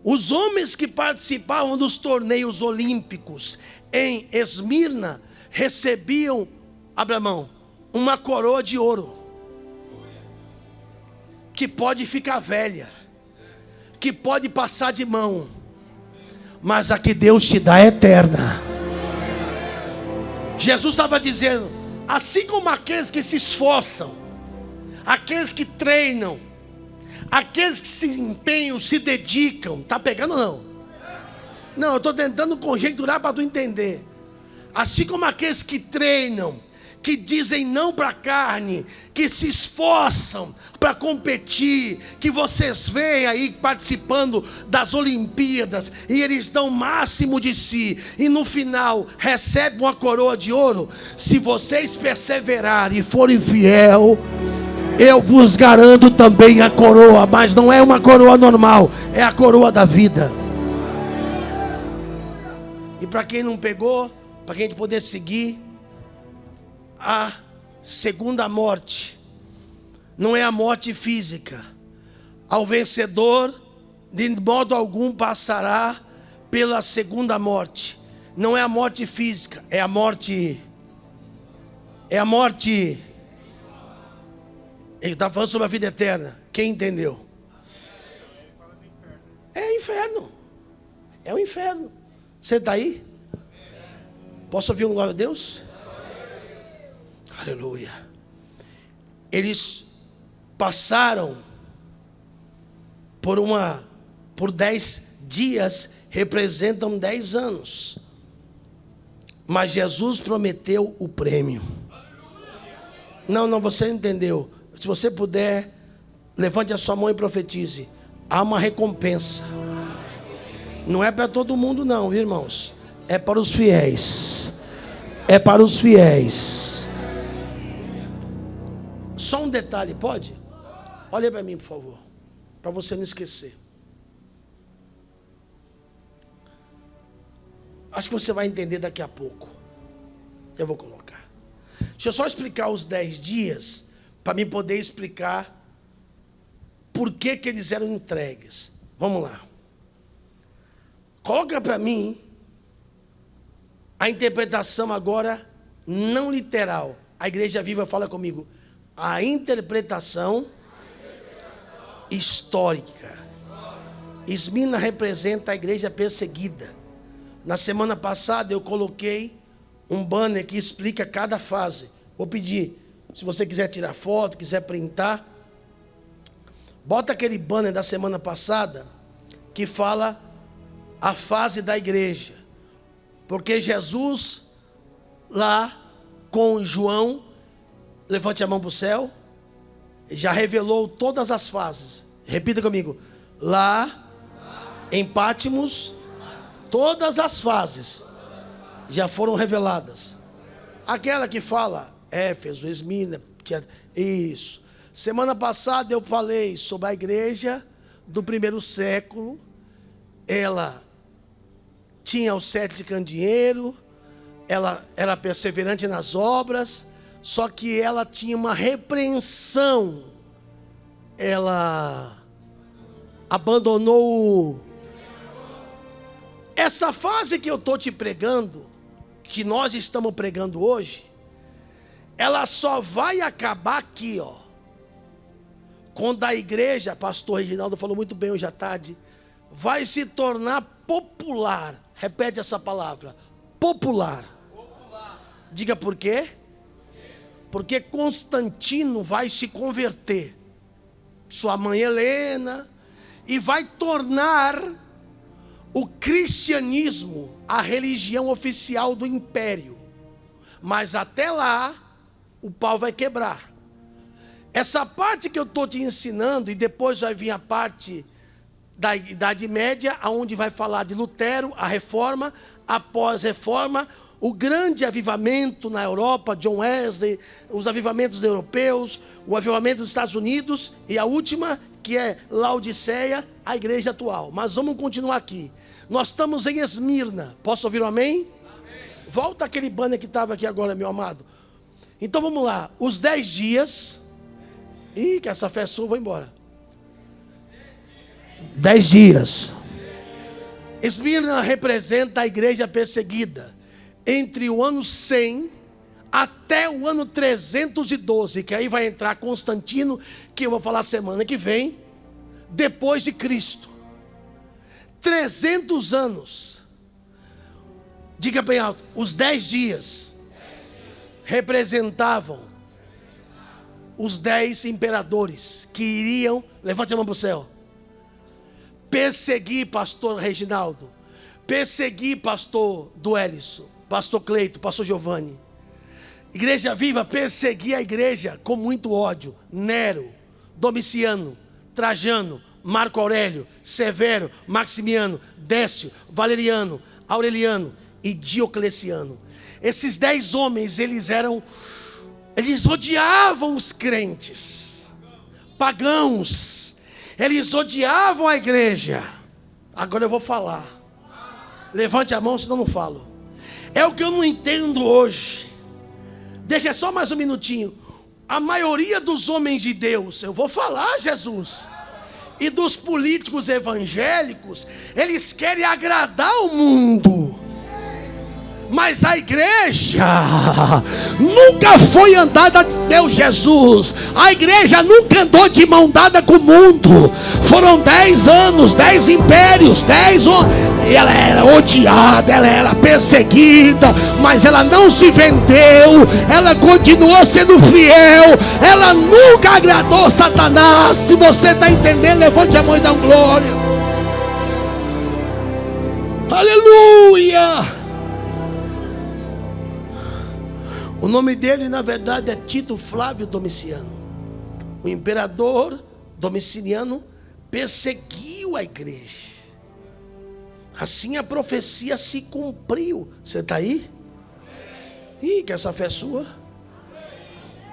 Os homens que participavam dos torneios olímpicos em Esmirna recebiam, abra a mão, uma coroa de ouro, que pode ficar velha, que pode passar de mão, mas a que Deus te dá é eterna. Jesus estava dizendo: assim como aqueles que se esforçam, aqueles que treinam, aqueles que se empenham, se dedicam, tá pegando não? Não, eu estou tentando conjecturar para tu entender. Assim como aqueles que treinam, que dizem não para a carne, que se esforçam para competir, que vocês veem aí participando das Olimpíadas, e eles dão o máximo de si, e no final recebem uma coroa de ouro. Se vocês perseverarem e forem fiel, eu vos garanto também a coroa, mas não é uma coroa normal, é a coroa da vida. E para quem não pegou, para quem a gente poder seguir, a segunda morte não é a morte física. Ao vencedor, de modo algum, passará pela segunda morte. Não é a morte física, é a morte. Ele está falando sobre a vida eterna. Quem entendeu? É inferno. É o inferno. Você está aí? Posso ouvir um glória a Deus? Aleluia. Eles passaram por 10 dias, representam 10 anos. Mas Jesus prometeu o prêmio. Não, você não entendeu. Se você puder, levante a sua mão e profetize. Há uma recompensa. Não é para todo mundo não, viu, irmãos? É para os fiéis. É para os fiéis. Só um detalhe, pode? Olha para mim, por favor, para você não esquecer. Acho que você vai entender daqui a pouco. Eu vou colocar. Deixa eu só explicar os 10 dias, para mim poder explicar por que eles eram entregues. Vamos lá. Coloca para mim a interpretação agora não literal. A Igreja Viva fala comigo. A interpretação histórica. Esmirna representa a igreja perseguida. Na semana passada eu coloquei um banner que explica cada fase. Vou pedir, se você quiser tirar foto, quiser printar, bota aquele banner da semana passada que fala a fase da igreja. Porque Jesus, lá com João, levante a mão para o céu, já revelou todas as fases. Repita comigo. Lá em Pátimos, todas as fases já foram reveladas. Aquela que fala Éfeso, Esmirna, isso. Semana passada eu falei sobre a igreja do primeiro século. Ela tinha o 7 candeeiro, ela era perseverante nas obras, só que ela tinha uma repreensão. Ela abandonou. Essa fase que eu estou te pregando, que nós estamos pregando hoje, ela só vai acabar aqui, ó. Quando a igreja, pastor Reginaldo falou muito bem hoje à tarde, vai se tornar popular. Repete essa palavra, popular. Diga por quê? Porque Constantino vai se converter, sua mãe Helena, e vai tornar o cristianismo a religião oficial do império. Mas até lá, o pau vai quebrar. Essa parte que eu estou te ensinando, e depois vai vir a parte da Idade Média, onde vai falar de Lutero, a Reforma, após Reforma, o grande avivamento na Europa, John Wesley, os avivamentos europeus, o avivamento dos Estados Unidos, e a última, que é Laodiceia, a igreja atual. Mas vamos continuar aqui. Nós estamos em Esmirna. Posso ouvir um amém? Amém. Volta aquele banner que estava aqui agora, meu amado. Então vamos lá. Os 10 dias. Ih, que essa fé sua, vou embora. 10 dias. Esmirna representa a igreja perseguida entre o ano 100 até o ano 312, que aí vai entrar Constantino, que eu vou falar semana que vem, depois de Cristo. 300 anos. Diga bem alto. Os 10 dias representavam os 10 imperadores que iriam, levante a mão para o céu, perseguir pastor Reginaldo, perseguir pastor Duelisson, pastor Cleito, pastor Giovanni. Igreja Viva perseguia a igreja com muito ódio. Nero, Domiciano, Trajano, Marco Aurélio, Severo, Maximiano, Décio, Valeriano, Aureliano e Diocleciano. Esses 10 homens, eles odiavam os crentes, pagãos, eles odiavam a igreja. Agora eu vou falar. Levante a mão, senão não falo. É o que eu não entendo hoje. Deixa só mais um minutinho. A maioria dos homens de Deus, eu vou falar, Jesus, e dos políticos evangélicos, eles querem agradar o mundo. Mas a igreja nunca foi andada, meu Jesus, a igreja nunca andou de mão dada com o mundo. Foram 10 anos, 10 impérios, 10 e ela era odiada, ela era perseguida, mas ela não se vendeu, ela continuou sendo fiel, ela nunca agradou Satanás. Se você está entendendo, levante a mão e dá um glória. Aleluia. O nome dele, na verdade, é Tito Flávio Domiciano. O imperador Domiciano perseguiu a igreja. Assim a profecia se cumpriu. Você está aí? Ih, que essa fé é sua.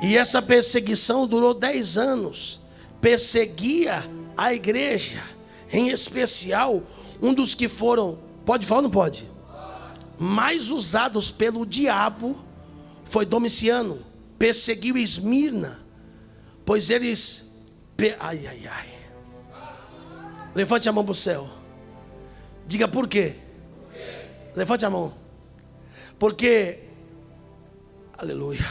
E essa perseguição durou 10 anos. Perseguia a igreja. Em especial, um dos que foram, pode falar ou não pode? Mais usados pelo diabo foi Domiciano. Perseguiu Esmirna, pois eles Levante a mão para o céu. Diga por quê? Levante a mão. Porque, aleluia,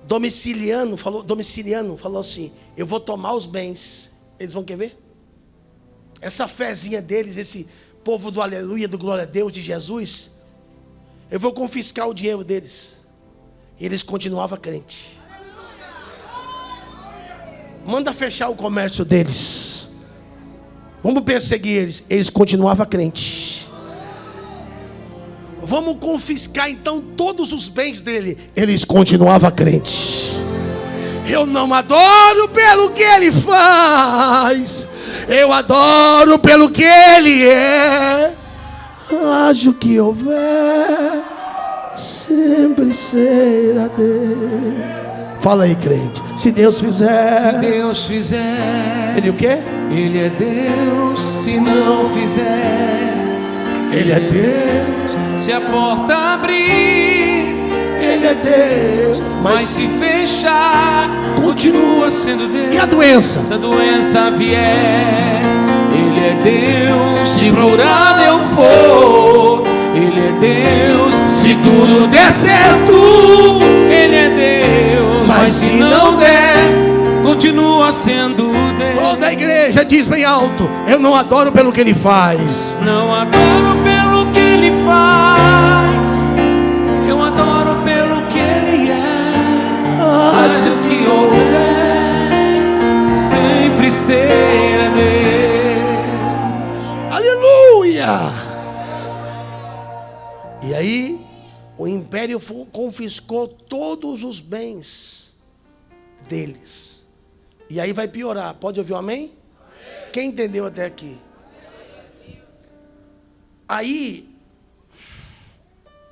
Domiciliano falou assim: eu vou tomar os bens. Eles vão querer ver? Essa fezinha deles, esse povo do aleluia, do glória a Deus, de Jesus, eu vou confiscar o dinheiro deles. E eles continuavam crentes. Manda fechar o comércio deles. Vamos perseguir eles. Eles continuavam crentes. Vamos confiscar então todos os bens dele. Eles continuavam crentes. Eu não adoro pelo que ele faz, eu adoro pelo que ele é. Haja o que houver, sempre será Deus. Fala aí, crente. Se Deus fizer, se Deus fizer, ele o quê? Ele é Deus. Se não fizer, ele é Deus. Se a porta abrir, ele é Deus. Mas se fechar, continua sendo Deus. E a doença? Se a doença vier, ele é Deus. Se curado eu for, ele é Deus. Se tudo der certo, ele é Deus. Mas se não der, continua sendo Deus. Toda a igreja diz bem alto: eu não adoro pelo que ele faz. Não adoro pelo que ele faz, eu adoro pelo que ele é. Haja o que houver, sempre será Deus. Aleluia! E aí, o império confiscou todos os bens deles. E aí vai piorar. Pode ouvir um amém? Amém. Quem entendeu até aqui? Aí,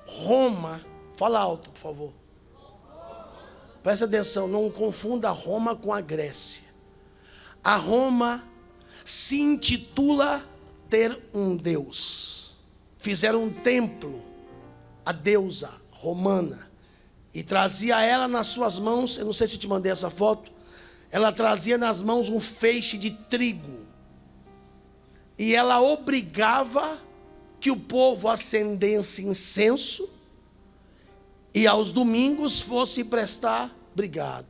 Roma, fala alto, por favor. Presta atenção, não confunda Roma com a Grécia. A Roma se intitula ter um Deus. Fizeram um templo, a deusa romana, e trazia ela nas suas mãos. Eu não sei se eu te mandei essa foto. Ela trazia nas mãos um feixe de trigo, e ela obrigava que o povo acendesse incenso e aos domingos fosse prestar obrigado.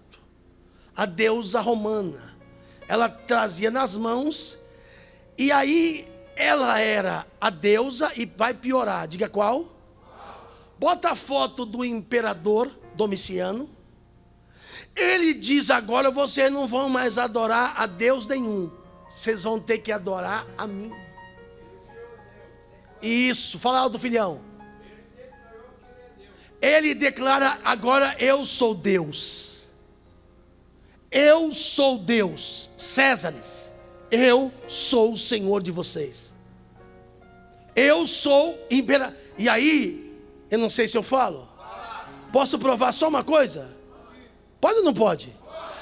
A deusa romana, ela trazia nas mãos, e aí ela era a deusa. E vai piorar, diga qual? Bota a foto do imperador Domiciano. Ele diz: agora vocês não vão mais adorar a Deus nenhum, vocês vão ter que adorar a mim. Isso, fala alto, filhão. Ele declara: agora eu sou Deus. Eu sou Deus. Césares, eu sou o Senhor de vocês. Eu sou imperador. E aí, eu não sei se eu falo. Posso provar só uma coisa? Pode ou não pode?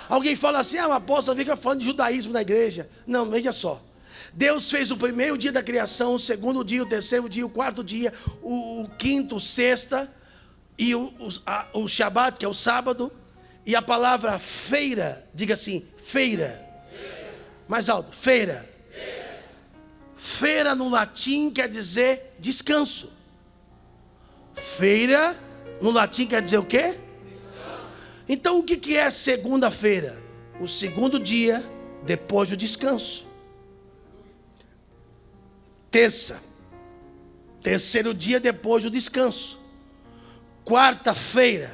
Alguém fala assim: ah, o apóstolo fica falando de judaísmo na igreja. Não, veja só. Deus fez o primeiro dia da criação, o segundo dia, o terceiro dia, o quarto dia, o quinto, sexta, e o Shabat, que é o sábado. E a palavra feira, diga assim: feira. Mais alto: feira. Feira no latim quer dizer descanso. Feira no latim quer dizer o quê? Então o que é segunda-feira? O segundo dia depois do descanso. Terça, terceiro dia depois do descanso. Quarta-feira,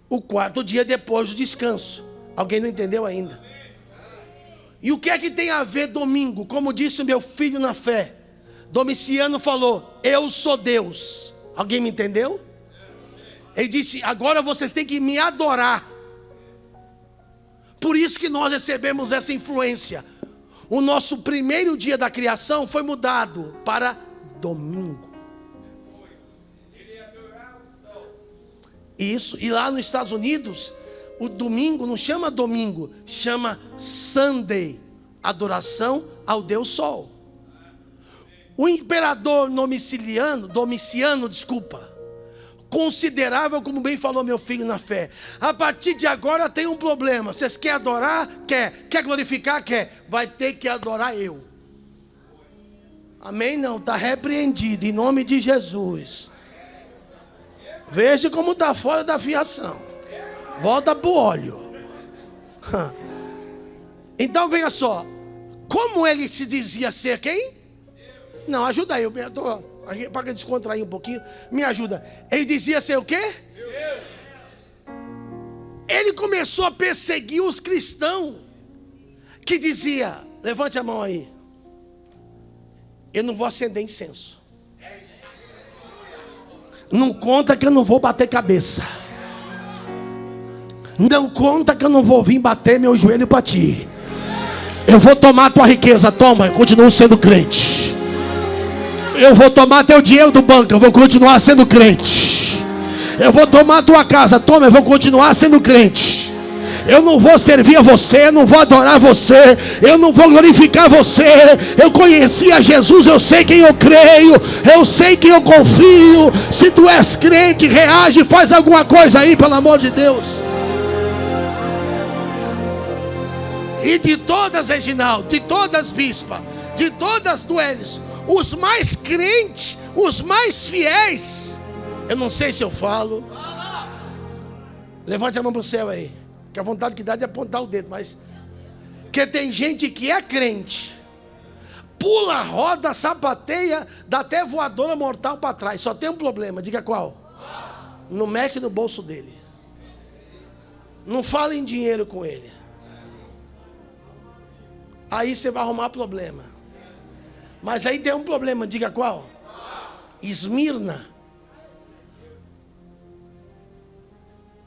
o quarto dia depois do descanso. Alguém não entendeu ainda? E o que é que tem a ver domingo? Como disse o meu filho na fé, Domiciano falou: eu sou Deus. Alguém me entendeu? Ele disse: agora vocês têm que me adorar. Por isso que nós recebemos essa influência. O nosso primeiro dia da criação foi mudado para domingo. Isso, e lá nos Estados Unidos, o domingo não chama domingo, chama Sunday, adoração ao Deus Sol. O imperador Domiciano, considerável, como bem falou meu filho na fé: a partir de agora tem um problema. Vocês querem adorar? Quer glorificar? Quer. Vai ter que adorar eu. Amém? Não, está repreendido em nome de Jesus. Veja como está fora da fiação. Volta para o óleo. Então veja só. Como ele se dizia ser quem? Não, ajuda aí. Para descontrair um pouquinho. Me ajuda. Ele dizia ser o quê? Ele começou a perseguir os cristãos. Que dizia, levante a mão aí. Eu não vou acender incenso. Não conta que eu não vou bater cabeça. Não conta que eu não vou vir bater meu joelho para ti. Eu vou tomar tua riqueza, toma, eu continuo sendo crente. Eu vou tomar teu dinheiro do banco, eu vou continuar sendo crente. Eu vou tomar tua casa, toma, eu vou continuar sendo crente. Eu não vou servir a você, eu não vou adorar você, eu não vou glorificar você. Eu conheci a Jesus, eu sei quem eu creio, eu sei quem eu confio. Se tu és crente, reage, faz alguma coisa aí, pelo amor de Deus. E de todas, Reginaldo, de todas, Bispa, de todas, Duelis, os mais crentes, os mais fiéis, eu não sei se eu falo. Levante a mão para o céu aí. Que a vontade que dá de apontar o dedo, mas que tem gente que é crente, pula, roda, sapateia, dá até voadora mortal para trás. Só tem um problema, diga qual? Não mexe no bolso dele. Não fala em dinheiro com ele. Aí você vai arrumar problema. Mas aí tem um problema, diga qual? Esmirna.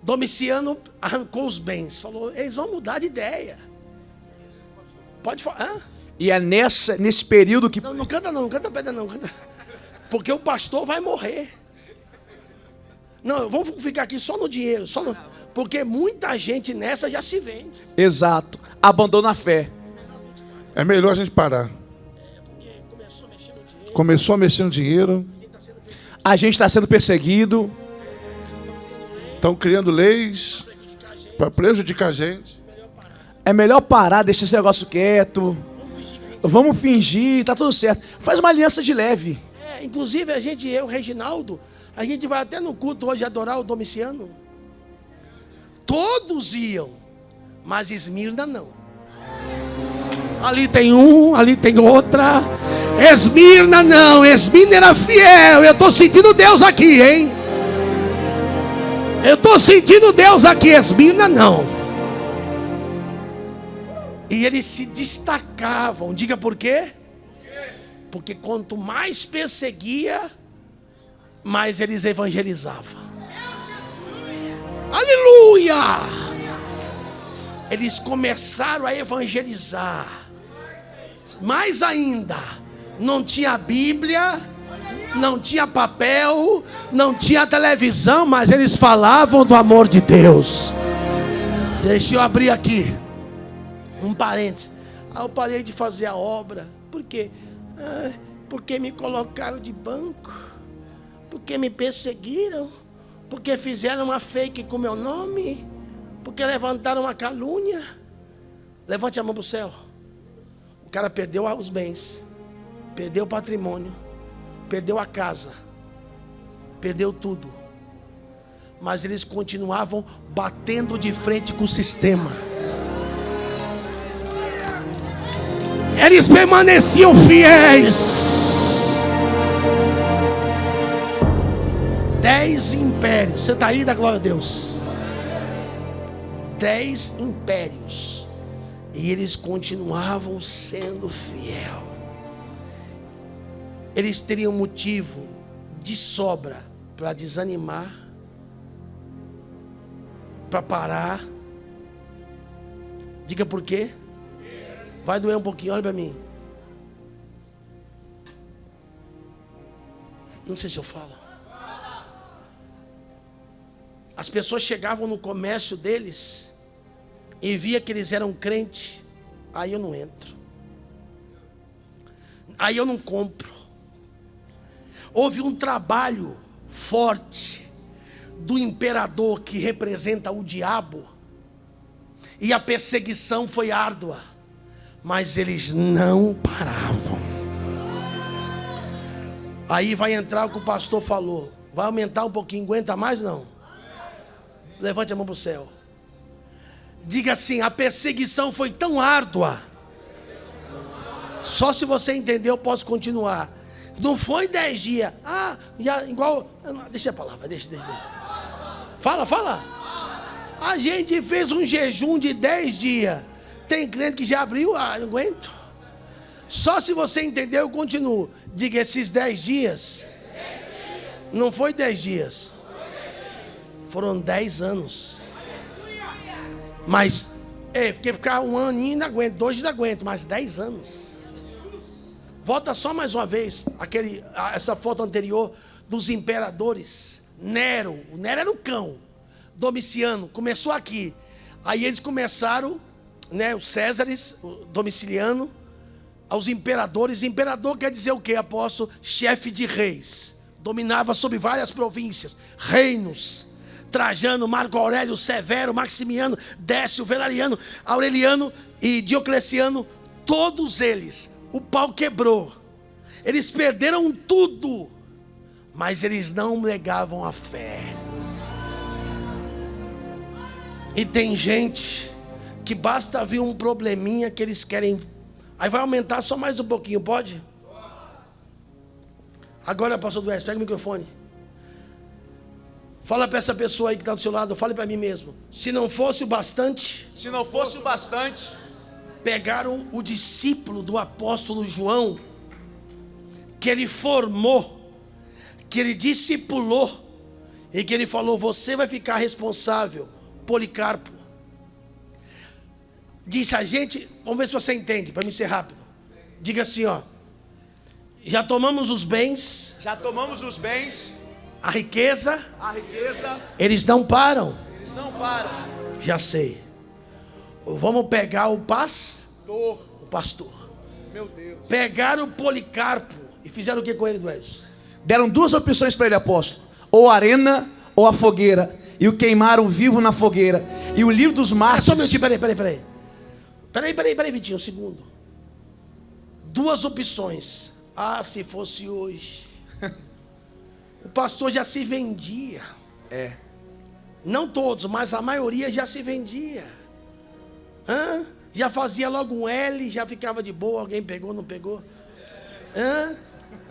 Domiciano arrancou os bens. Falou, eles vão mudar de ideia. Pode falar. Hã? E é nesse período que... Não canta não, não canta pedra não. Canta. Porque o pastor vai morrer. Não, vamos ficar aqui só no dinheiro. Porque muita gente nessa já se vende. Exato. Abandona a fé. É melhor a gente parar. Porque começou a mexer no dinheiro. Começou a mexer no dinheiro. A gente está sendo perseguido. Estão criando leis para prejudicar a gente. É melhor parar, deixar esse negócio quieto. Vamos fingir, tá tudo certo. Faz uma aliança de leve. Inclusive eu, Reginaldo, a gente vai até no culto hoje adorar o Domiciano. Todos iam, mas Esmirna não. Ali tem um, ali tem outra. Esmirna não, Esmirna era fiel. Eu estou sentindo Deus aqui, hein? Eu estou sentindo Deus aqui, Esmirna não. E eles se destacavam. Diga por quê? Porque quanto mais perseguia, mais eles evangelizavam. Aleluia! Eles começaram a evangelizar. Mais ainda, não tinha Bíblia, não tinha papel, não tinha televisão, mas eles falavam do amor de Deus. Deixa eu abrir aqui um parênteses. Eu parei de fazer a obra. Por quê? Porque me colocaram de banco, porque me perseguiram, porque fizeram uma fake com meu nome, porque levantaram uma calúnia. Levante a mão para o céu. O cara perdeu os bens, perdeu o patrimônio, perdeu a casa, perdeu tudo, mas eles continuavam batendo de frente com o sistema. Eles permaneciam fiéis. 10 impérios. Você está aí, da glória a Deus? 10 impérios. E eles continuavam sendo fiel. Eles teriam motivo de sobra para desanimar, para parar. Diga por quê? Vai doer um pouquinho, olha para mim. Não sei se eu falo. As pessoas chegavam no comércio deles e via que eles eram crentes. Aí eu não entro. Aí eu não compro. Houve um trabalho forte do imperador que representa o diabo. E a perseguição foi árdua. Mas eles não paravam. Aí vai entrar o que o pastor falou. Vai aumentar um pouquinho, aguenta mais não? Levante a mão para o céu. Diga assim: a perseguição foi tão árdua. Só se você entender eu posso continuar. Não foi 10 dias. Ah, já, igual... Deixa a palavra, deixa. Fala. A gente fez um jejum de 10 dias. Tem cliente que já abriu, não aguento. Só se você entender eu continuo. Diga, esses 10 dias. Não foi 10 dias. Foram 10 anos. Mas, ficar um aninho ainda aguento, 2 ainda aguento, mas 10 anos. Volta só mais uma vez, essa foto anterior dos imperadores. Nero, o Nero era o cão. Domiciano, começou aqui. Aí eles começaram, né, os Césares, o Domiciliano, aos imperadores. Imperador quer dizer o quê, apóstolo? Chefe de reis. Dominava sobre várias províncias, reinos. Trajano, Marco Aurélio, Severo, Maximiano, Décio, Valeriano, Aureliano e Diocleciano, todos eles, o pau quebrou. Eles perderam tudo, mas eles não negavam a fé. E tem gente que basta vir um probleminha que eles querem. Aí vai aumentar só mais um pouquinho, pode? Agora, pastor Dués, pega o microfone. Fala para essa pessoa aí que está do seu lado, fale para mim mesmo. Se não fosse o bastante, pegaram o discípulo do apóstolo João, que ele formou, que ele discipulou, e que ele falou: você vai ficar responsável, Policarpo. Disse a gente, vamos ver se você entende, para mim ser rápido. Diga assim, ó: já tomamos os bens, a riqueza, eles não param. Já sei. Vamos pegar o pastor. Meu Deus. Pegaram o Policarpo e fizeram o que com ele, Dués? Deram 2 opções para ele, apóstolo: ou a arena ou a fogueira. E o queimaram vivo na fogueira. E o livro dos mártires... Só um minutinho, peraí, Vitinho, um segundo. 2 opções. Ah, se fosse hoje. O pastor já se vendia. Não todos, mas a maioria já se vendia. Já fazia logo um L, já ficava de boa. Alguém pegou, não pegou?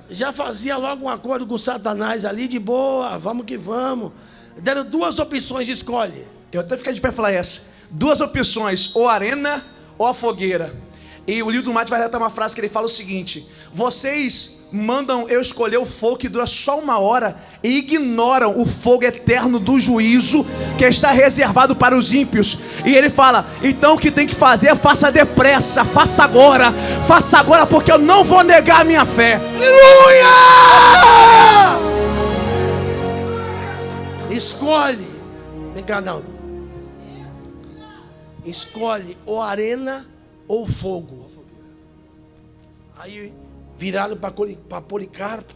Já fazia logo um acordo com Satanás ali, de boa, vamos que vamos. Deram 2 opções, escolhe. Eu até fiquei de pé falar essa. 2 opções, ou a arena ou a fogueira. E o livro do Mate vai relatar uma frase que ele fala o seguinte: vocês mandam eu escolher o fogo que dura só 1 hora e ignoram o fogo eterno do juízo que está reservado para os ímpios. E ele fala: então o que tem que fazer, faça depressa, faça agora porque eu não vou negar a minha fé. Aleluia! Escolhe. Vem cá, não. Escolhe ou arena ou fogo. Aí viraram para Policarpo.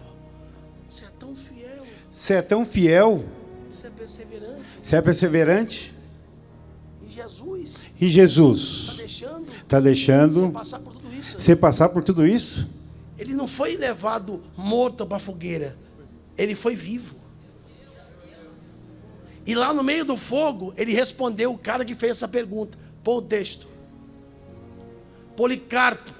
Você é tão fiel. Você é tão fiel. Você é perseverante. Você é perseverante. E Jesus está deixando você passar por tudo isso. Ele não foi levado morto para a fogueira. Ele foi vivo. E lá no meio do fogo, ele respondeu o cara que fez essa pergunta. Pô, o texto. Policarpo,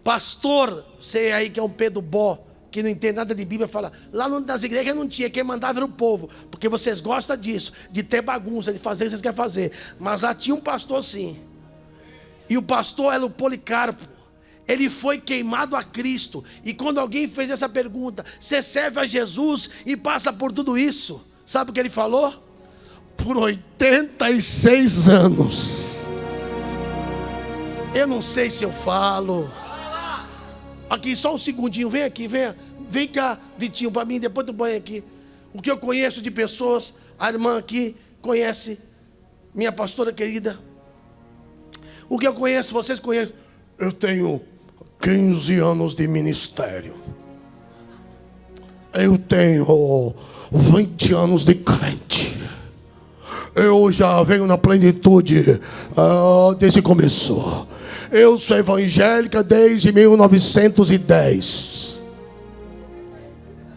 pastor, você aí que é um Pedro Bó, que não entende nada de Bíblia, fala, lá nas igrejas não tinha, quem mandava era o povo, porque vocês gostam disso, de ter bagunça, de fazer o que vocês querem fazer. Mas lá tinha um pastor sim. E o pastor era o Policarpo. Ele foi queimado a Cristo. E quando alguém fez essa pergunta, você serve a Jesus e passa por tudo isso, sabe o que ele falou? Por 86 anos. Eu não sei se eu falo. Aqui, só um segundinho, vem aqui, vem cá, Vitinho, para mim, depois do banho aqui. O que eu conheço de pessoas, a irmã aqui conhece, minha pastora querida. O que eu conheço, vocês conhecem. Eu tenho 15 anos de ministério. Eu tenho 20 anos de crente. Eu já venho na plenitude desde que começou. Eu sou evangélica desde 1910.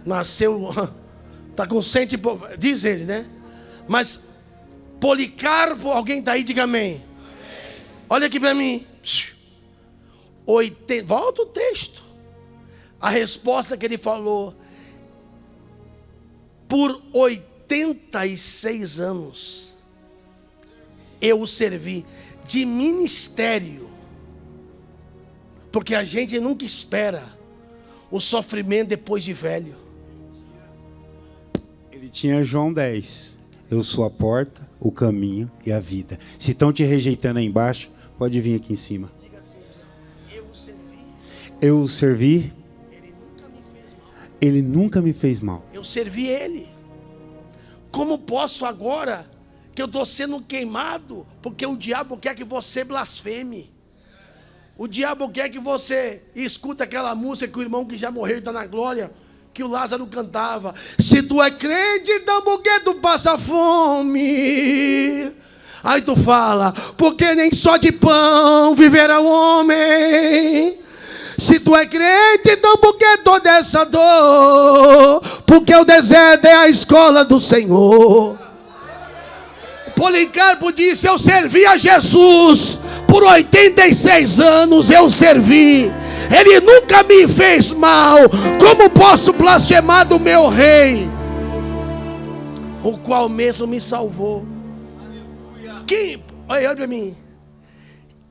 Nasceu, está com 100 e pouco, diz ele, né? Mas Policarpo, alguém está aí, diga amém. Olha aqui para mim. 80, volta o texto. A resposta que ele falou. Por 86 anos eu o servi de ministério. Porque a gente nunca espera o sofrimento depois de velho. Ele tinha João 10. Eu sou a porta, o caminho e a vida. Se estão te rejeitando aí embaixo, pode vir aqui em cima. Diga assim, eu o servi. Eu o servi. Ele nunca me fez mal. Ele nunca me fez mal. Eu servi ele. Como posso agora que eu estou sendo queimado? Porque o diabo quer que você blasfeme. O diabo quer que você escuta aquela música que o irmão que já morreu e está na glória, que o Lázaro cantava. Se tu é crente, então por que tu passa fome? Aí tu fala, porque nem só de pão viverá o homem. Se tu é crente, então por que toda essa dor? Porque o deserto é a escola do Senhor. Policarpo disse, eu servi a Jesus. Por 86 anos eu servi. Ele nunca me fez mal. Como posso blasfemar do meu rei? O qual mesmo me salvou. Quem, olha para mim.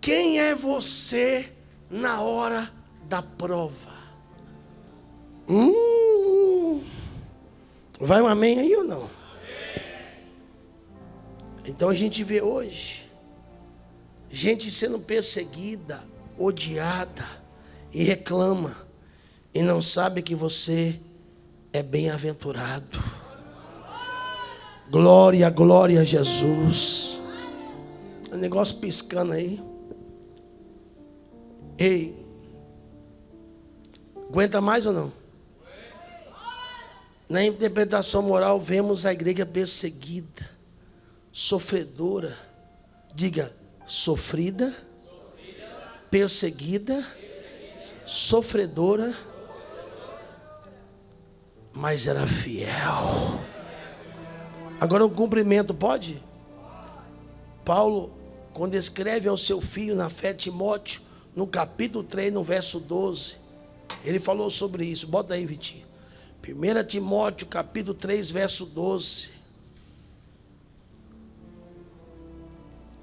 Quem é você na hora da prova? Vai um amém aí ou não? Então a gente vê hoje gente sendo perseguida, odiada, e reclama, e não sabe que você é bem-aventurado. Glória, glória a Jesus. O negócio piscando aí. Ei, aguenta mais ou não? Na interpretação moral, vemos a igreja perseguida, sofredora. Diga, sofrida, perseguida, sofredora, mas era fiel. Agora um cumprimento, pode? Paulo, quando escreve ao seu filho na fé, Timóteo, no capítulo 3, no verso 12, ele falou sobre isso. Bota aí, Vitinho. 1 Timóteo, capítulo 3, verso 12.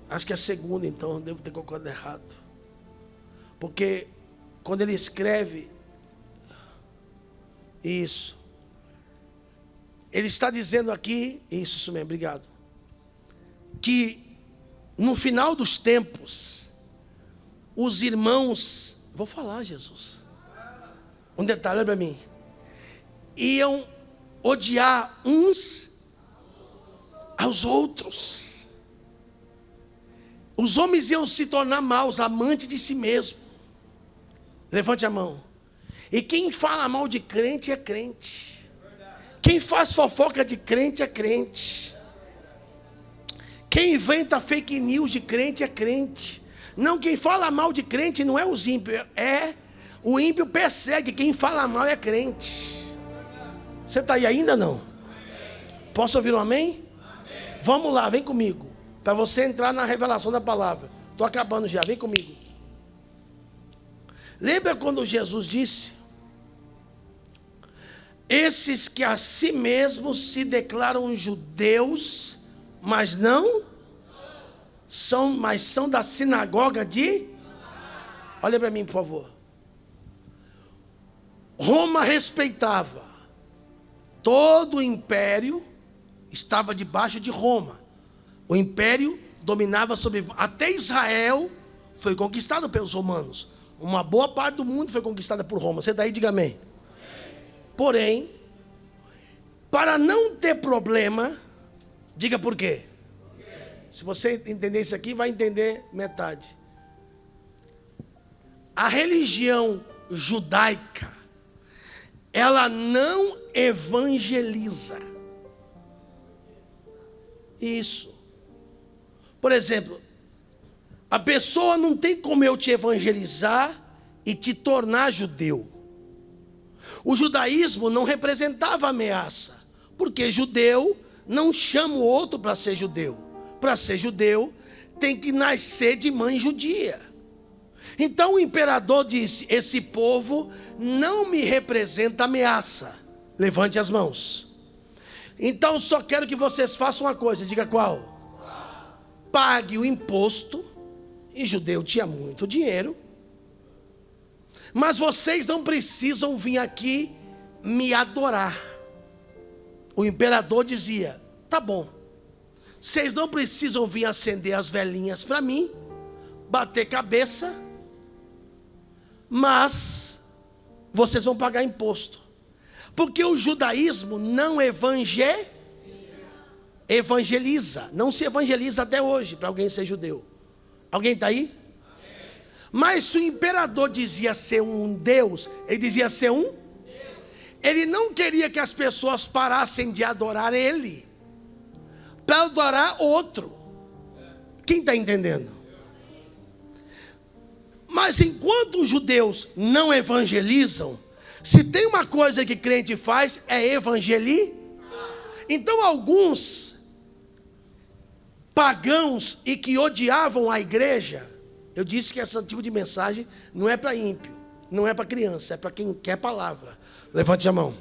Acho que é a segunda, então, eu devo ter colocado errado. Porque quando ele escreve isso, ele está dizendo aqui, isso mesmo, obrigado, que no final dos tempos, os irmãos, vou falar, Jesus, um detalhe, olha para mim, iam odiar uns aos outros. Os homens iam se tornar maus, amantes de si mesmo. Levante a mão. E quem fala mal de crente é crente. Quem faz fofoca de crente é crente. Quem inventa fake news de crente é crente. Não, quem fala mal de crente não é os ímpios, é o ímpio persegue, quem fala mal é crente. Você está aí ainda não? Posso ouvir um amém? Vamos lá, vem comigo. Para você entrar na revelação da palavra. Estou acabando já, vem comigo. Lembra quando Jesus disse: esses que a si mesmos se declaram judeus, mas não são, mas são da sinagoga de... Olha para mim, por favor. Roma respeitava. Todo o império estava debaixo de Roma. O império dominava sobre... Até Israel foi conquistado pelos romanos. Uma boa parte do mundo foi conquistada por Roma. Você daí, diga amém. Porém, para não ter problema, diga por quê. Se você entender isso aqui, vai entender metade. A religião judaica, ela não evangeliza. Isso. Por exemplo, a pessoa não tem como eu te evangelizar e te tornar judeu. O judaísmo não representava ameaça, porque judeu não chama o outro para ser judeu. Para ser judeu, tem que nascer de mãe judia. Então o imperador disse: esse povo não me representa ameaça. Levante as mãos. Então só quero que vocês façam uma coisa. Diga qual? Pague o imposto. E judeu tinha muito dinheiro. Mas vocês não precisam vir aqui me adorar. O imperador dizia: tá bom, vocês não precisam vir acender as velhinhas para mim, bater cabeça, mas vocês vão pagar imposto. Porque o judaísmo não evangeliza. Não se evangeliza até hoje para alguém ser judeu. Alguém está aí? Mas se o imperador dizia ser um Deus, ele dizia ser um Deus. Ele não queria que as pessoas parassem de adorar ele para adorar outro. Quem está entendendo? Mas enquanto os judeus não evangelizam, se tem uma coisa que crente faz, é evangelizar. Então alguns pagãos e que odiavam a igreja, eu disse que esse tipo de mensagem não é para ímpio, não é para criança, é para quem quer palavra. Levante a mão.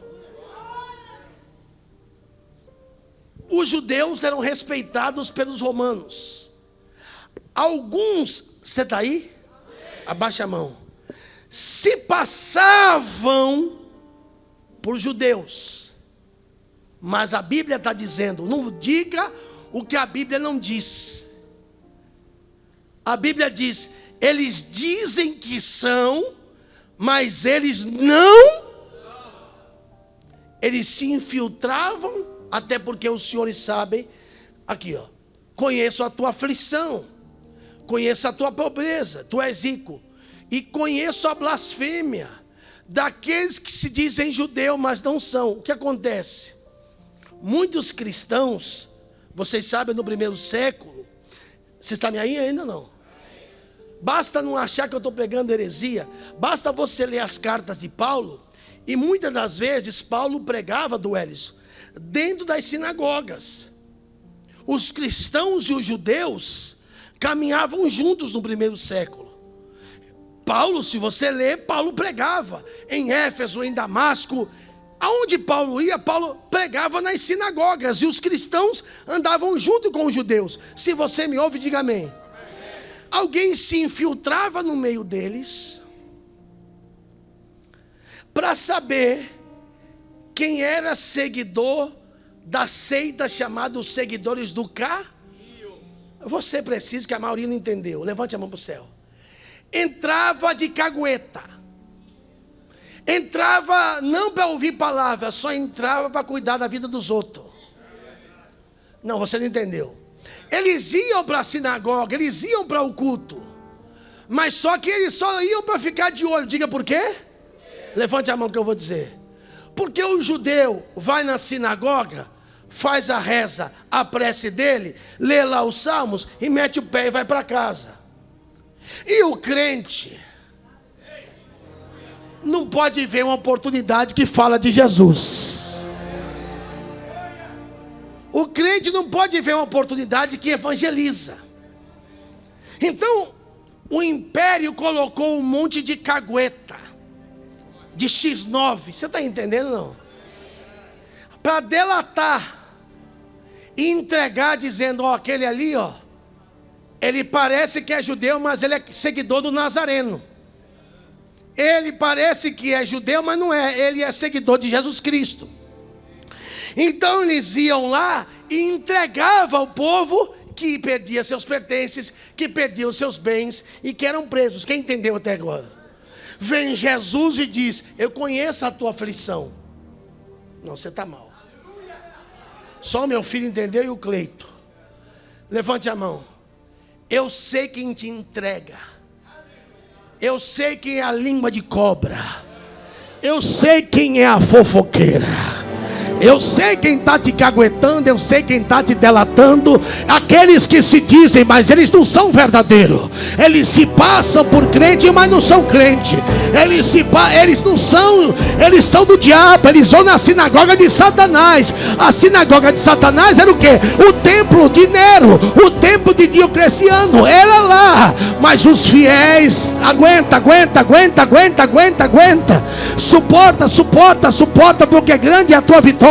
Os judeus eram respeitados pelos romanos. Alguns, você está aí? Abaixa a mão. Se passavam por judeus. Mas a Bíblia está dizendo, não diga o que a Bíblia não diz. A Bíblia diz: eles dizem que são, mas eles não. Eles se infiltravam, até porque os senhores sabem, aqui ó, conheço a tua aflição, conheço a tua pobreza, tu és rico, e conheço a blasfêmia daqueles que se dizem judeu, mas não são. O que acontece? Muitos cristãos, vocês sabem, no primeiro século, vocês estão aí ainda não? Basta não achar que eu estou pregando heresia. Basta você ler as cartas de Paulo. E muitas das vezes Paulo pregava, do Elis, dentro das sinagogas. Os cristãos e os judeus caminhavam juntos no primeiro século. Paulo, se você ler, Paulo pregava em Éfeso, em Damasco. Aonde Paulo ia, Paulo pregava nas sinagogas. E os cristãos andavam junto com os judeus. Se você me ouve, diga amém. Alguém se infiltrava no meio deles para saber quem era seguidor da seita chamada os seguidores do caminho. Você precisa, que a maioria não entendeu. Levante a mão para o céu. Entrava de cagueta. Entrava não para ouvir palavra, só entrava para cuidar da vida dos outros. Não, você não entendeu. Eles iam para a sinagoga, eles iam para o culto, mas só que eles só iam para ficar de olho. Diga por quê? Levante a mão que eu vou dizer. Porque o judeu vai na sinagoga, faz a reza, a prece dele, lê lá os salmos e mete o pé e vai para casa. E o crente não pode ver uma oportunidade que fala de Jesus. O crente não pode ver uma oportunidade que evangeliza. Então, o império colocou um monte de cagueta, de X9, você está entendendo não? Para delatar e entregar dizendo, ó, aquele ali, ó, ele parece que é judeu, mas ele é seguidor do Nazareno. Ele parece que é judeu, mas não é, ele é seguidor de Jesus Cristo. Então eles iam lá e entregavam ao povo que perdia seus pertences, que perdiam seus bens e que eram presos. Quem entendeu até agora? Vem Jesus e diz, eu conheço a tua aflição. Não, você está mal. Só o meu filho entendeu e o Cleito. Levante a mão. Eu sei quem te entrega. Eu sei quem é a língua de cobra. Eu sei quem é a fofoqueira. Eu sei quem está te caguetando, eu sei quem está te delatando. Aqueles que se dizem, mas eles não são verdadeiros. Eles se passam por crente, mas não são crente. Eles não são, eles são do diabo. Eles vão na sinagoga de Satanás. A sinagoga de Satanás era o quê? O templo de Nero, o templo de Diocleciano, era lá. Mas os fiéis, aguenta. Suporta, porque grande é a tua vitória.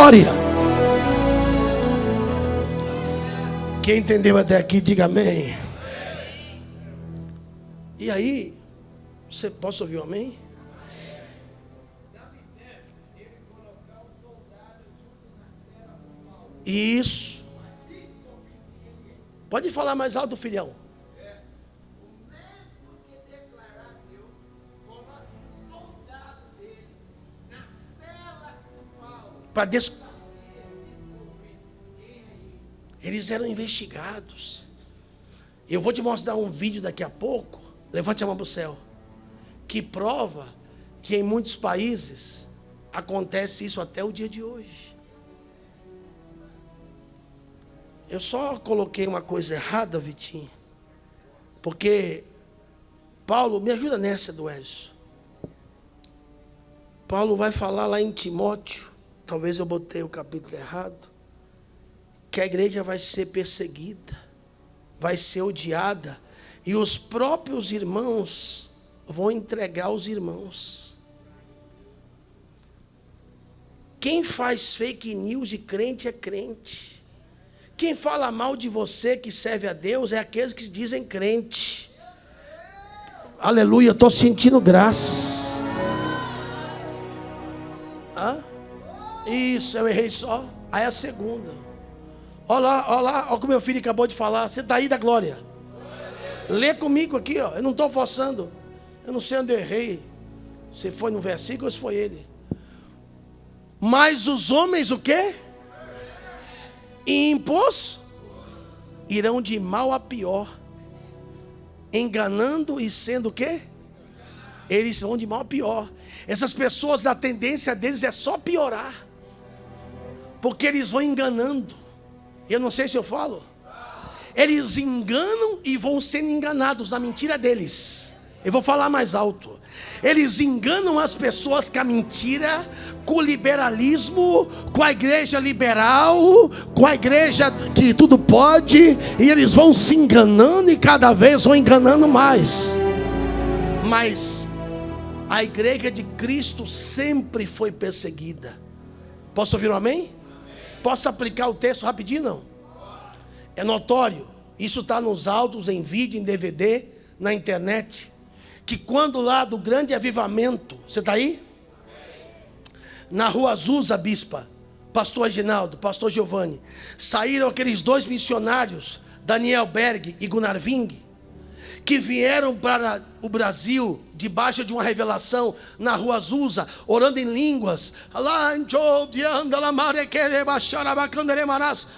Quem entendeu até aqui, diga amém. E aí, você pode ouvir um amém? Isso. Pode falar mais alto, filhão. Eles eram investigados. Eu vou te mostrar um vídeo daqui a pouco. Levante a mão para o céu. Que prova que em muitos países acontece isso até o dia de hoje. Eu só coloquei uma coisa errada, Vitinho. Porque Paulo, me ajuda nessa, Eduardo. Paulo vai falar lá em Timóteo. Talvez eu botei o capítulo errado. Que a igreja vai ser perseguida, vai ser odiada, e os próprios irmãos vão entregar os irmãos. Quem faz fake news de crente é crente. Quem fala mal de você que serve a Deus é aqueles que dizem crente. Aleluia, eu estou sentindo graça. Isso, eu errei só. Aí a segunda. Olha lá, olha o que meu filho acabou de falar. Você está aí da glória. Lê comigo aqui, ó. Eu não estou forçando. Eu não sei onde eu errei. Se foi no versículo ou se foi ele. Mas os homens o quê? Ímpios irão de mal a pior, enganando e sendo o quê? Eles vão de mal a pior. Essas pessoas, a tendência deles é só piorar, porque eles vão enganando. Eu não sei se eu falo. Eles enganam e vão sendo enganados na mentira deles. Eu vou falar mais alto. Eles enganam as pessoas com a mentira, com o liberalismo, com a igreja liberal, com a igreja que tudo pode, e eles vão se enganando e cada vez vão enganando mais. Mas a igreja de Cristo sempre foi perseguida. Posso ouvir um amém? Posso aplicar o texto rapidinho? Não. É notório. Isso está nos áudios, em vídeo, em DVD, na internet. Que quando lá do grande avivamento, você está aí? Na rua Azusa, Bispa, pastor Aginaldo, pastor Giovanni, saíram aqueles dois missionários, Daniel Berg e Gunnar Ving, que vieram para o Brasil debaixo de uma revelação na rua Azusa, orando em línguas.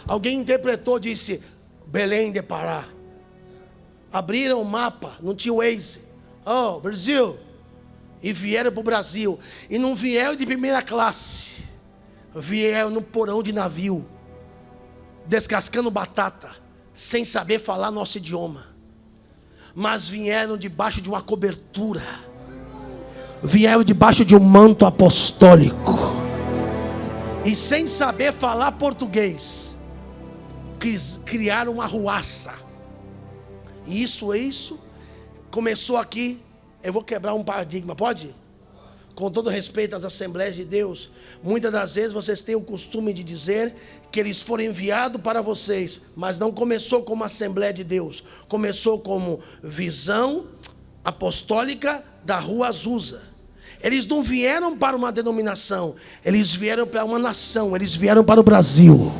Alguém interpretou, disse Belém de Pará. Abriram o mapa, não tinha o Waze. Oh, Brasil. E vieram para o Brasil. E não vieram de primeira classe. Vieram no porão de navio, descascando batata, sem saber falar nosso idioma. Mas vieram debaixo de uma cobertura. Vieram debaixo de um manto apostólico. E sem saber falar português, criaram uma arruaça. E isso começou aqui. Eu vou quebrar um paradigma, pode? Com todo respeito às Assembleias de Deus, muitas das vezes vocês têm o costume de dizer que eles foram enviados para vocês, mas não começou como Assembleia de Deus, começou como visão apostólica da rua Azusa. Eles não vieram para uma denominação, eles vieram para uma nação, eles vieram para o Brasil.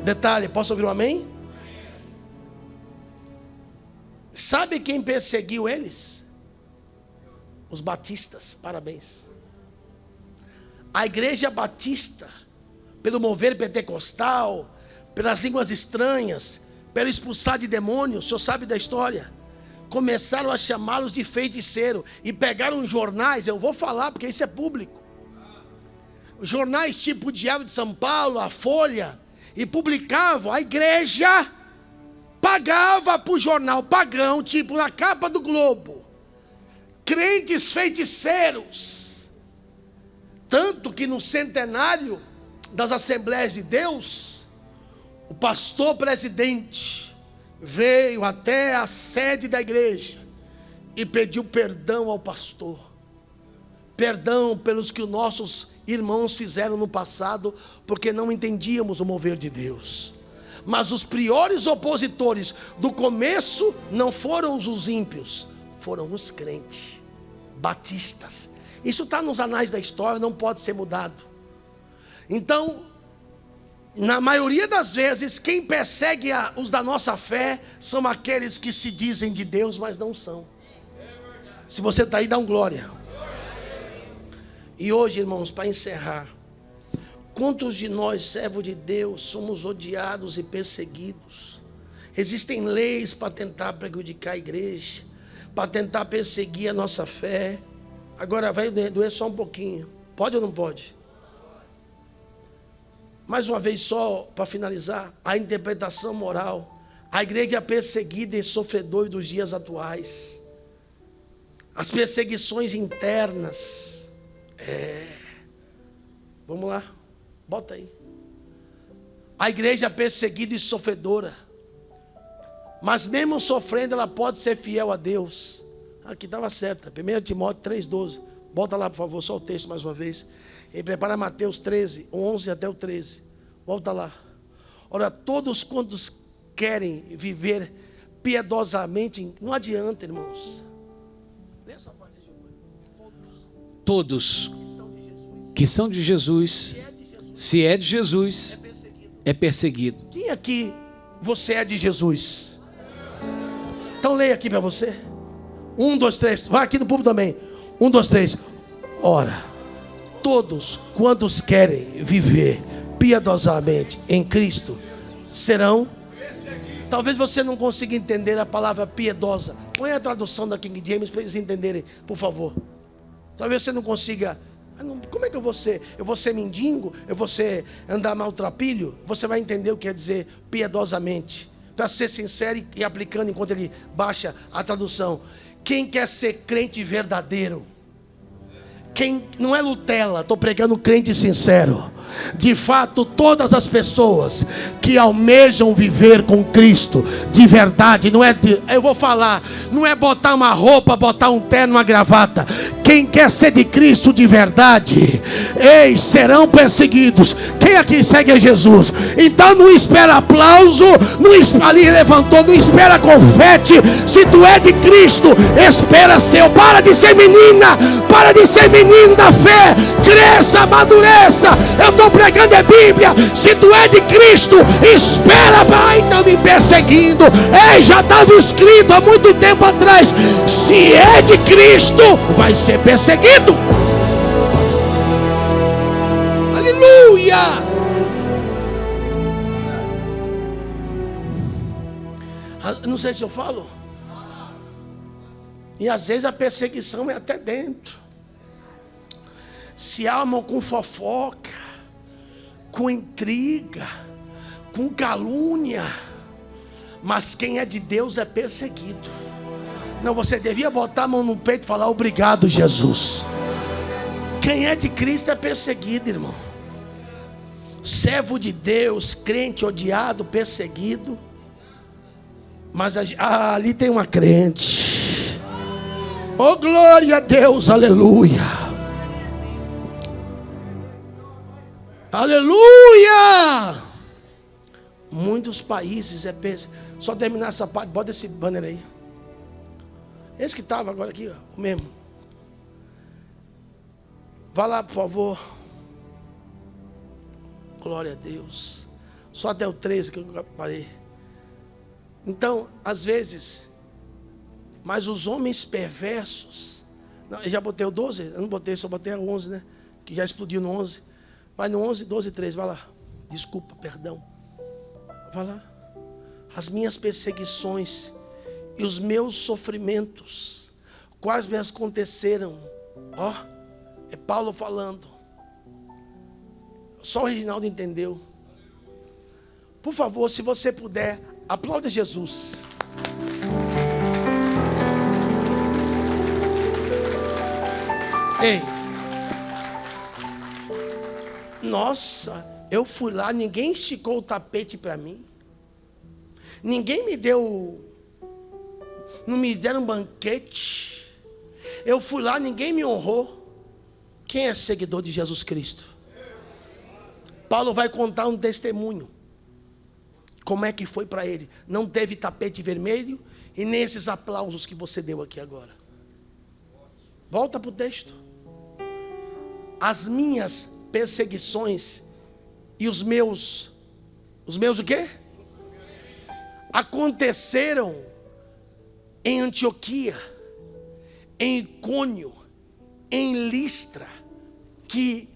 Detalhe, posso ouvir um amém? Sabe quem perseguiu eles? Os batistas, parabéns. A igreja batista, pelo mover pentecostal, pelas línguas estranhas, pelo expulsar de demônios, o senhor sabe da história, começaram a chamá-los de feiticeiro, e pegaram jornais, eu vou falar porque isso é público, jornais tipo o Diário de São Paulo, a Folha, e publicavam, a igreja pagava para o jornal pagão, tipo na capa do Globo, crentes feiticeiros. Tanto que no centenário das Assembleias de Deus, o pastor presidente veio até a sede da igreja e pediu perdão ao pastor. Perdão pelos que os nossos irmãos fizeram no passado, porque não entendíamos o mover de Deus. Mas os piores opositores do começo não foram os ímpios, foram os crentes, batistas. Isso está nos anais da história, não pode ser mudado. Então, na maioria das vezes, quem persegue os da nossa fé são aqueles que se dizem de Deus, mas não são. Se você está aí, dá um glória. E hoje, irmãos, para encerrar, quantos de nós, servos de Deus, somos odiados e perseguidos? Existem leis para tentar prejudicar a igreja, para tentar perseguir a nossa fé. Agora vai doer só um pouquinho. Pode ou não pode? Mais uma vez só, para finalizar, a interpretação moral. A igreja é perseguida e sofredora dos dias atuais. As perseguições internas. Vamos lá, bota aí. A igreja é perseguida e sofredora. Mas mesmo sofrendo, ela pode ser fiel a Deus. Aqui estava certa, 1 Timóteo 3,12. Bota lá, por favor, só o texto mais uma vez. E prepara Mateus 13, 11 até o 13. Volta lá. Ora, todos quantos querem viver piedosamente, não adianta, irmãos. Lê essa parte de Todos que são de Jesus, se é de Jesus, é perseguido. Quem aqui você é de Jesus? Então leia aqui para você. 1, 2, 3. Vai aqui no público também. 1, 2, 3. Ora, todos quantos querem viver piedosamente em Cristo serão. Talvez você não consiga entender a palavra piedosa. Põe a tradução da King James para eles entenderem, por favor. Talvez você não consiga. Como é que eu vou ser? Eu vou ser mendigo? Eu vou ser andar maltrapilho? Você vai entender o que quer dizer piedosamente. Para ser sincero e aplicando enquanto ele baixa a tradução. Quem quer ser crente verdadeiro? Quem não é Nutella, estou pregando crente sincero. De fato, todas as pessoas que almejam viver com Cristo de verdade, eu vou falar, não é botar uma roupa, botar um terno, uma gravata. Quem quer ser de Cristo de verdade, serão perseguidos. Quem aqui segue a Jesus? Então não espera aplauso, ali levantou, não espera confete. Se tu é de Cristo, espera seu. Para de ser menina, para de ser menino da fé. Cresça, amadureça. Eu estou pregando a Bíblia. Se tu é de Cristo, espera, vai, estão me perseguindo. Já estava escrito há muito tempo atrás. Se é de Cristo, vai ser perseguido. Aleluia. Não sei se eu falo. E às vezes a perseguição é até dentro. Se armam com fofoca, com intriga, com calúnia. Mas quem é de Deus é perseguido. Não, você devia botar a mão no peito e falar: obrigado, Jesus. Quem é de Cristo é perseguido, irmão. Servo de Deus, crente, odiado, perseguido. Mas ali tem uma crente. Oh, glória a Deus, aleluia. Aleluia! Muitos países só terminar essa parte, bota esse banner aí. Esse que estava agora aqui, ó, o mesmo. Vá lá, por favor. Glória a Deus. Só até o 13 que eu parei. Então, às vezes, mas os homens perversos. Não, eu já botei o 12? Eu não botei, só botei o 11, né? Que já explodiu no 11. Vai no 11, 12, 13, vai lá. Desculpa, perdão. Vai lá. As minhas perseguições e os meus sofrimentos, quais me aconteceram. Ó, é Paulo falando. Só o Reginaldo entendeu. Por favor, se você puder, aplauda Jesus. Ei. Nossa, eu fui lá, ninguém esticou o tapete para mim. Ninguém me deu, não me deram um banquete. Eu fui lá, ninguém me honrou. Quem é seguidor de Jesus Cristo? Paulo vai contar um testemunho. Como é que foi para ele? Não teve tapete vermelho e nem esses aplausos que você deu aqui agora. Volta para o texto. As minhas perseguições e os meus o quê? Aconteceram em Antioquia, em Icônio, em Listra, que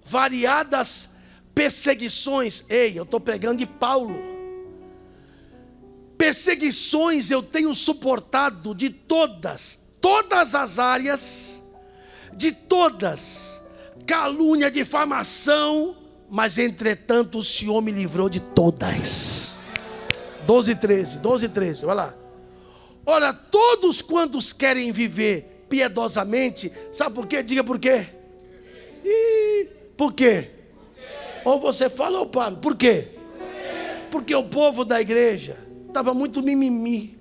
variadas perseguições, ei, eu estou pregando de Paulo. Perseguições eu tenho suportado de todas as áreas, de todas, calúnia, difamação, mas entretanto o Senhor me livrou de todas. 12:13, vai lá. Ora, todos quantos querem viver piedosamente, sabe por quê? Diga por quê. Por quê? Ou você fala ou eu paro. Por quê? Porque o povo da igreja estava muito mimimi.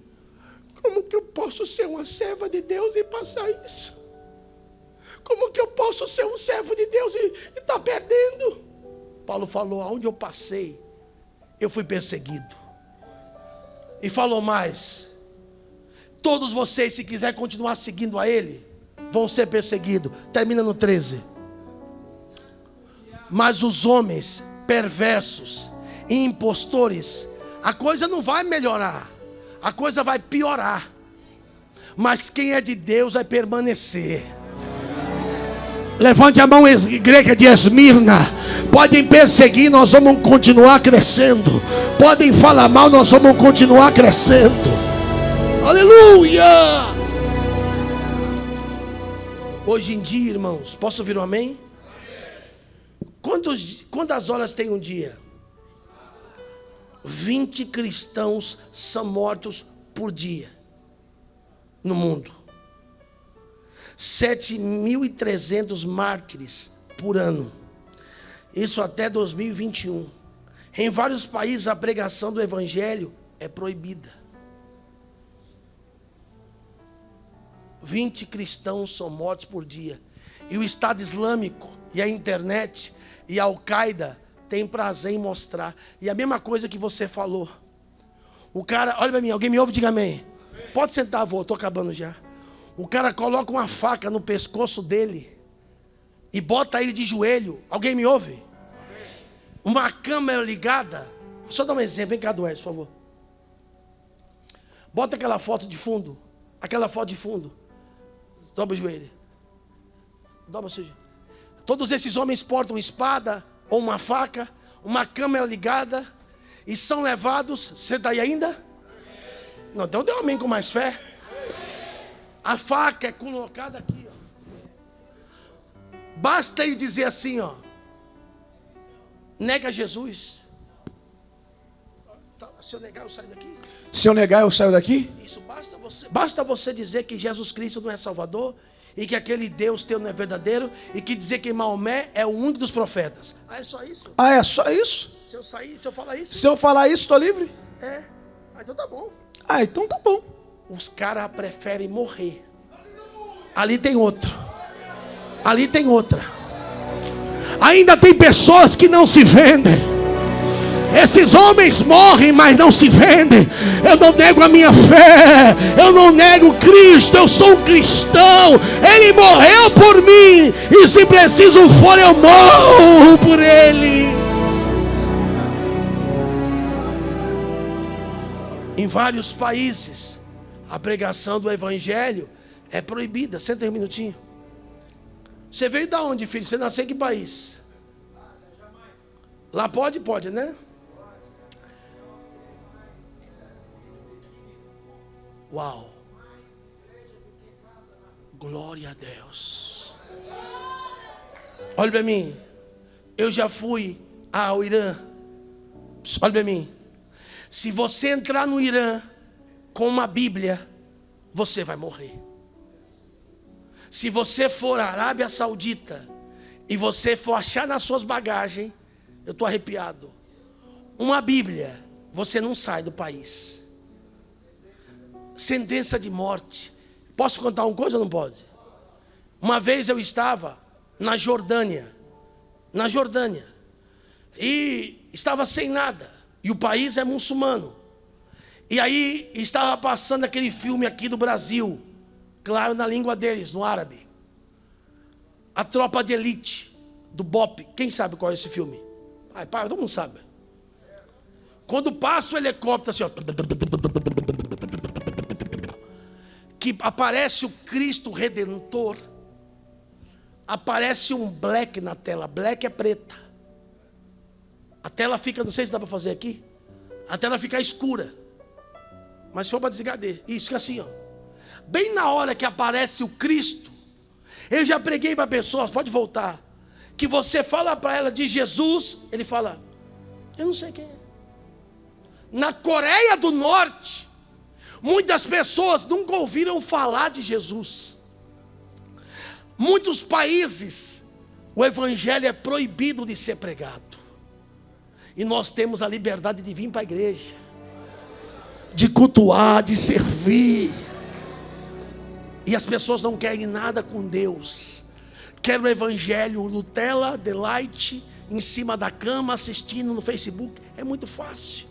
Como que eu posso ser uma serva de Deus e passar isso? Como que eu posso ser um servo de Deus e estar perdendo? Paulo falou, aonde eu passei, eu fui perseguido. E falou mais, todos vocês, se quiser continuar seguindo a Ele, vão ser perseguidos. Termina no 13. Mas os homens perversos e impostores, a coisa não vai melhorar, a coisa vai piorar. Mas quem é de Deus vai permanecer. Levante a mão, igreja de Esmirna. Podem perseguir, nós vamos continuar crescendo. Podem falar mal, nós vamos continuar crescendo. Aleluia! Hoje em dia, irmãos, posso ouvir um amém? Quantas horas tem um dia? 20 cristãos são mortos por dia no mundo. 7.300 mártires por ano. Isso até 2021. Em vários países a pregação do evangelho é proibida. 20 cristãos são mortos por dia. E o Estado Islâmico e a internet e a Al-Qaeda tem prazer em mostrar. E a mesma coisa que você falou. O cara, olha para mim, alguém me ouve? Diga amém. Pode sentar, avô, estou acabando já. O cara coloca uma faca no pescoço dele e bota ele de joelho. Alguém me ouve? Uma câmera ligada. Só dar um exemplo, vem cá do Wes, por favor. Bota aquela foto de fundo. Aquela foto de fundo. Dobra o joelho. Dobra o seu joelho. Todos esses homens portam espada ou uma faca, uma câmera ligada e são levados. Você está aí ainda? Não, então dê um amém com mais fé. A faca é colocada aqui, ó. Basta ele dizer assim, ó. Nega Jesus. Se eu negar, eu saio daqui. Se eu negar, eu saio daqui? Isso, basta você dizer que Jesus Cristo não é Salvador e que aquele Deus teu não é verdadeiro e que dizer que Maomé é o único dos profetas. Ah, é só isso? Ah, é só isso? Se eu falar isso? Se eu falar isso, estou livre? É. Ah, então tá bom. Ah, então tá bom. Os caras preferem morrer. Ali tem outro. Ali tem outra. Ainda tem pessoas que não se vendem. Esses homens morrem, mas não se vendem. Eu não nego a minha fé. Eu não nego Cristo. Eu sou um cristão. Ele morreu por mim. E se preciso for, eu morro por Ele. Em vários países, a pregação do Evangelho é proibida. Senta aí um minutinho. Você veio da onde, filho? Você nasceu em que país? Lá pode, né? Uau. Glória a Deus. Olha para mim. Eu já fui ao Irã. Olha para mim. Se você entrar no Irã com uma Bíblia, você vai morrer. Se você for à Arábia Saudita e você for achar nas suas bagagens, eu estou arrepiado, uma Bíblia, você não sai do país. Sentença de morte. Posso contar uma coisa ou não pode? Uma vez eu estava na Jordânia, e estava sem nada, e o país é muçulmano. E aí estava passando aquele filme aqui do Brasil, claro, na língua deles, no árabe, A Tropa de Elite, do BOP. Quem sabe qual é esse filme? Ai, pai, todo mundo sabe. Quando passa o helicóptero assim, ó, que aparece o Cristo Redentor, aparece um black na tela. Black é preta. A tela fica, não sei se dá para fazer aqui, a tela fica escura. Mas se for para desligar, deixa. Isso, fica assim, ó. Bem na hora que aparece o Cristo, eu já preguei para pessoas, pode voltar, que você fala para ela de Jesus, ele fala, eu não sei quem é. Na Coreia do Norte, muitas pessoas nunca ouviram falar de Jesus. Muitos países, o evangelho é proibido de ser pregado. E nós temos a liberdade de vir para a igreja, de cultuar, de servir. E as pessoas não querem nada com Deus. Querem o evangelho Nutella, Delight, em cima da cama, assistindo no Facebook. É muito fácil.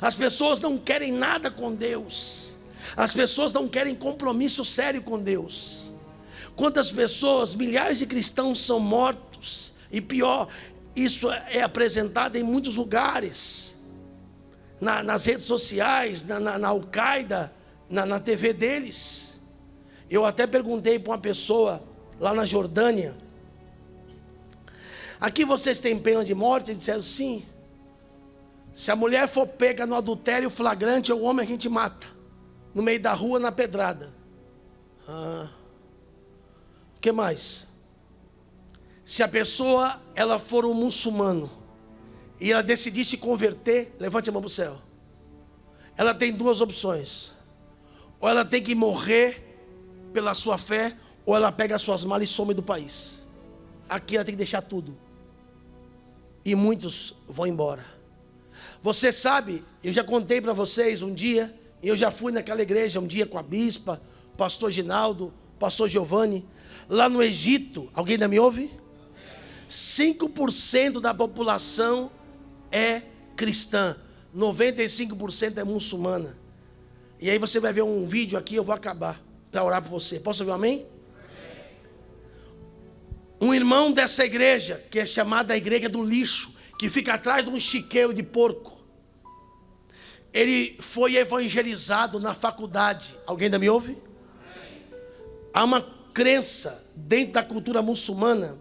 As pessoas não querem nada com Deus. As pessoas não querem compromisso sério com Deus. Quantas pessoas, milhares de cristãos são mortos. E pior, isso é apresentado em muitos lugares. Nas redes sociais, na Al-Qaeda, na TV deles. Eu até perguntei para uma pessoa lá na Jordânia, aqui vocês têm pena de morte? Eles disseram sim. Se a mulher for pega no adultério flagrante, o homem a gente mata, no meio da rua, na pedrada. O que mais? Se a pessoa ela for um muçulmano e ela decidir se converter, levante a mão para o céu. Ela tem duas opções. Ou ela tem que morrer pela sua fé, ou ela pega as suas malas e some do país. Aqui ela tem que deixar tudo. E muitos vão embora. Você sabe, eu já contei para vocês um dia, eu já fui naquela igreja um dia com a bispa, pastor Ginaldo, pastor Giovanni, lá no Egito. Alguém ainda me ouve? 5% da população é cristã, 95% é muçulmana. E aí você vai ver um vídeo aqui, eu vou acabar para orar por você. Posso ouvir um amém? Um irmão dessa igreja, que é chamada a igreja do lixo, que fica atrás de um chiqueiro de porco, ele foi evangelizado na faculdade. Alguém ainda me ouve? Há uma crença dentro da cultura muçulmana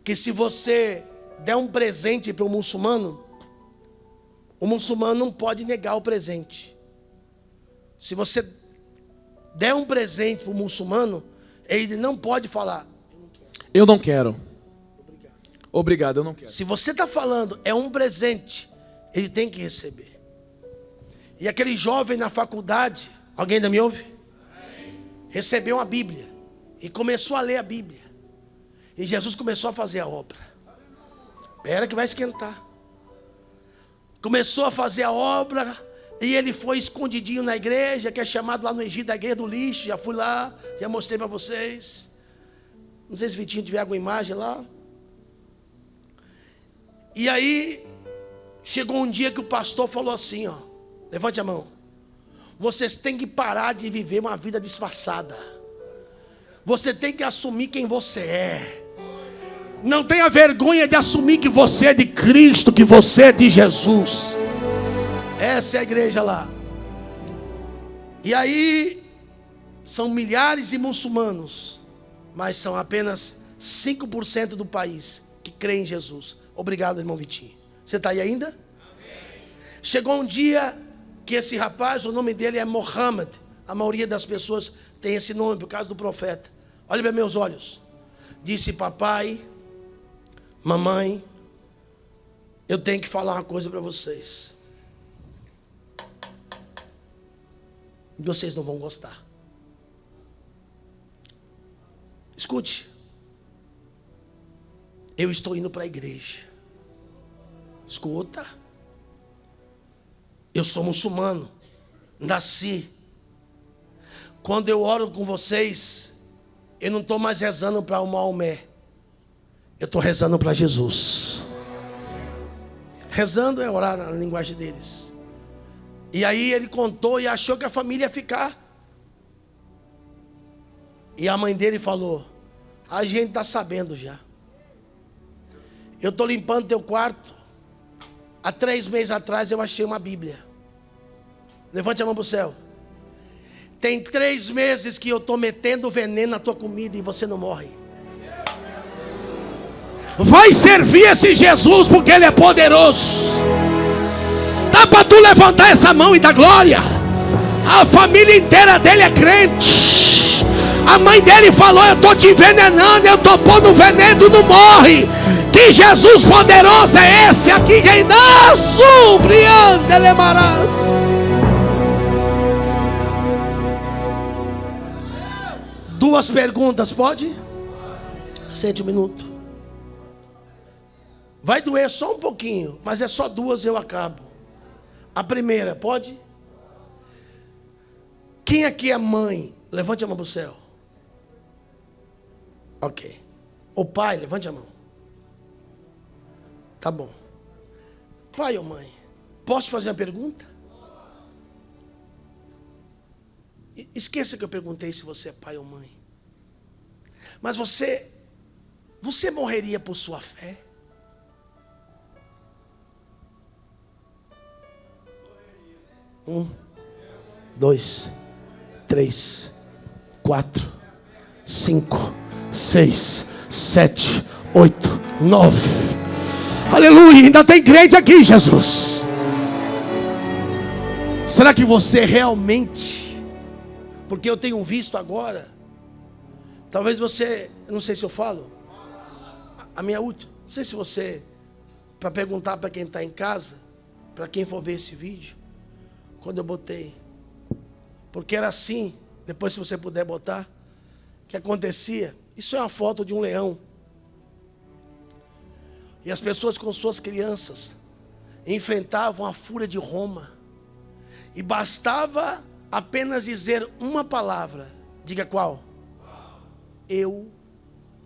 que se você der um presente para o muçulmano não pode negar o presente. Se você der um presente para o muçulmano, ele não pode falar, eu não quero. Obrigado, eu não quero. Se você está falando, é um presente, ele tem que receber. E aquele jovem na faculdade, alguém ainda me ouve? Recebeu a Bíblia e começou a ler a Bíblia. E Jesus começou a fazer a obra. Espera que vai esquentar. Começou a fazer a obra e ele foi escondidinho na igreja, que é chamado lá no Egito a igreja do lixo. Já fui lá, já mostrei para vocês. Não sei se Vitinho tiver alguma imagem lá. E aí, chegou um dia que o pastor falou assim, ó, levante a mão. Vocês têm que parar de viver uma vida disfarçada. Você tem que assumir quem você é. Não tenha vergonha de assumir que você é de Cristo, que você é de Jesus. Essa é a igreja lá. E aí, são milhares de muçulmanos, mas são apenas 5% do país que crê em Jesus. Obrigado, irmão Vitinho. Você está aí ainda? Amém. Chegou um dia que esse rapaz, o nome dele é Mohammed. A maioria das pessoas tem esse nome por causa do profeta. Olhe para meus olhos. Disse, papai, Mamãe, eu tenho que falar uma coisa para vocês. E vocês não vão gostar. Escute. Eu estou indo para a igreja. Escuta. Eu sou muçulmano. Nasci. Quando eu oro com vocês, eu não estou mais rezando para o Maomé. Eu estou rezando para Jesus. Rezando é orar na linguagem deles. E aí ele contou e achou que a família ia ficar. E a mãe dele falou: a gente está sabendo já. Eu estou limpando teu quarto. Há 3 meses atrás eu achei uma Bíblia. Levante a mão para o céu. Tem 3 meses que eu estou metendo veneno na tua comida e você não morre. Vai servir esse Jesus porque Ele é poderoso. Dá para tu levantar essa mão e dar glória. A família inteira dele é crente. A mãe dele falou: eu estou te envenenando, eu estou pondo veneno, tu não morre. Que Jesus poderoso é esse aqui? Quem dá surpreende, lemarás. Duas perguntas, pode? Sente um minuto. Vai doer só um pouquinho, mas é só 2 e eu acabo. A primeira, pode? Quem aqui é mãe? Levante a mão para o céu. Ok. O pai, levante a mão. Tá bom. Pai ou mãe, posso te fazer uma pergunta? Esqueça que eu perguntei se você é pai ou mãe. Mas você morreria por sua fé? Um, 2, 3, 4, 5, 6, 7, 8, 9. Aleluia, ainda tem crente aqui, Jesus. Será que você realmente... Porque eu tenho visto agora, talvez você, não sei se eu falo, a minha última, não sei se você, para perguntar para quem está em casa, para quem for ver esse vídeo, quando eu botei, porque era assim, depois se você puder botar, que acontecia, isso é uma foto de um leão, e as pessoas com suas crianças enfrentavam a fúria de Roma, e bastava apenas dizer uma palavra, diga qual? Eu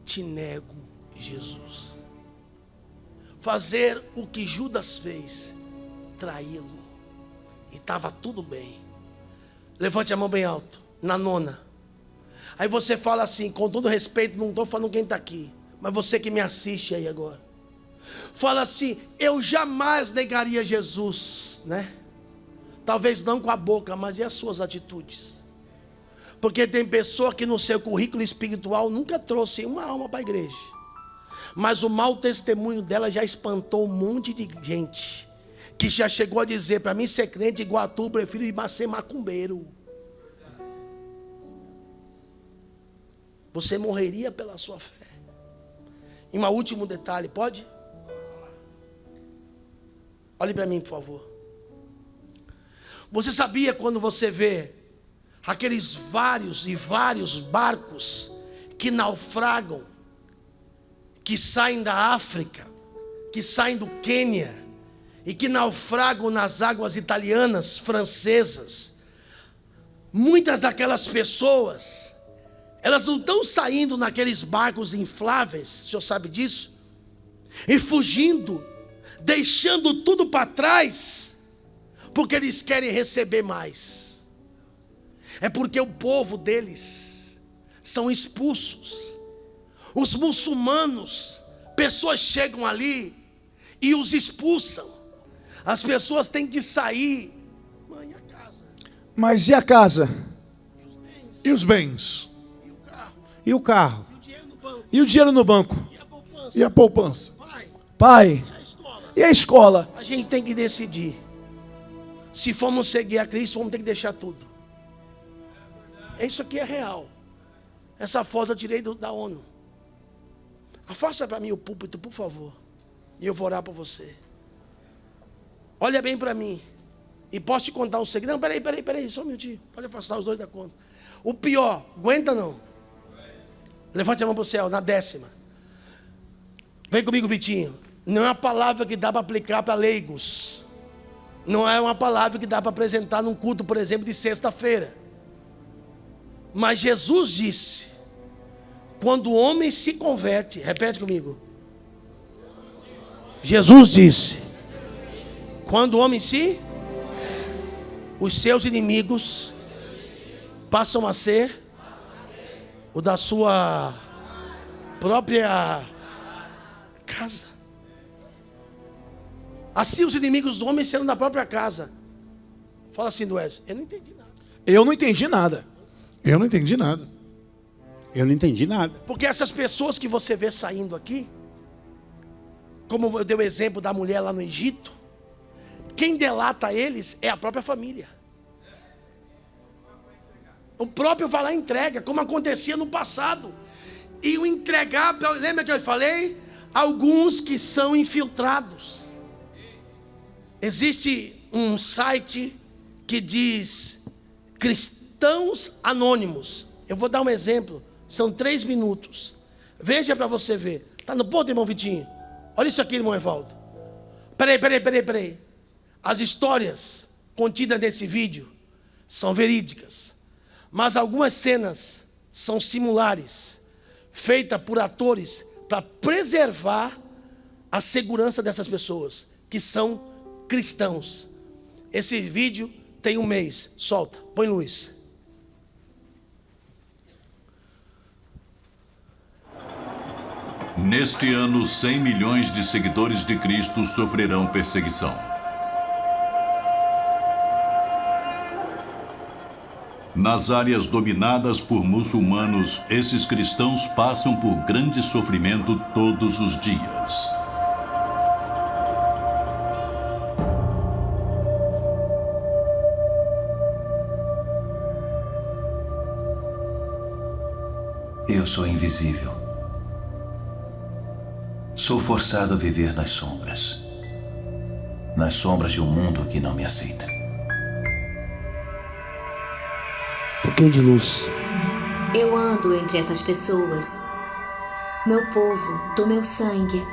te nego, Jesus. Fazer o que Judas fez, traí-lo, e estava tudo bem. Levante a mão bem alto, na nona. Aí você fala assim, com todo respeito, não estou falando quem está aqui, mas você que me assiste aí agora, fala assim: eu jamais negaria Jesus, né? Talvez não com a boca, mas e as suas atitudes? Porque tem pessoa que no seu currículo espiritual nunca trouxe uma alma para a igreja, mas o mau testemunho dela já espantou um monte de gente, que já chegou a dizer: para mim ser crente igual a tu, eu prefiro ir ser macumbeiro. Você morreria pela sua fé. E um último detalhe, pode? Olhe para mim, por favor. Você sabia, quando você vê aqueles vários e vários barcos que naufragam, que saem da África, que saem do Quênia e que naufragam nas águas italianas, francesas, muitas daquelas pessoas, elas não estão saindo naqueles barcos infláveis, o senhor sabe disso? E fugindo, deixando tudo para trás, porque eles querem receber mais. É porque o povo deles são expulsos. Os muçulmanos, pessoas chegam ali e os expulsam. As pessoas têm que sair. Mãe, a casa. Mas e a casa? E os bens? E o carro? E o dinheiro no banco. E o dinheiro no banco? E a poupança. E a poupança? Pai, A escola. e a escola? A gente tem que decidir. Se formos seguir a Cristo, vamos ter que deixar tudo. Isso aqui é real. Essa foto eu tirei da ONU. Afasta para mim o púlpito, por favor. E eu vou orar por você. Olha bem para mim. E posso te contar um segredo? Não, peraí, só um minutinho. Pode afastar os dois da conta. O pior, aguenta não? Levante a mão para o céu, na 10ª. Vem comigo, Vitinho. Não é uma palavra que dá para aplicar para leigos. Não é uma palavra que dá para apresentar num culto, por exemplo, de sexta-feira. Mas Jesus disse, quando o homem se converte, repete comigo. Jesus disse, quando o homem se, os seus inimigos passam a ser o da sua própria casa. Assim os inimigos do homem serão da própria casa. Fala assim, Wesley, eu não entendi nada. Eu não entendi nada. Eu não entendi nada. Eu não entendi nada. Porque essas pessoas que você vê saindo aqui, como eu dei o exemplo da mulher lá no Egito, quem delata eles é a própria família. O próprio vai lá e entrega, como acontecia no passado. E o entregar, lembra que eu falei? Alguns que são infiltrados. Existe um site que diz Cristãos Anônimos. Eu vou dar um exemplo. São 3 minutos. Veja para você ver. Está no ponto, irmão Vitinho? Olha isso aqui, irmão Evaldo. Peraí. As histórias contidas nesse vídeo são verídicas. Mas algumas cenas são simulares, feitas por atores para preservar a segurança dessas pessoas, que são cristãos. Esse vídeo tem 1 mês. Solta, põe luz. Neste ano, 100 milhões de seguidores de Cristo sofrerão perseguição. Nas áreas dominadas por muçulmanos, esses cristãos passam por grande sofrimento todos os dias. Eu sou invisível. Sou forçado a viver nas sombras de um mundo que não me aceita. Um pouquinho de luz. Eu ando entre essas pessoas, meu povo, do meu sangue,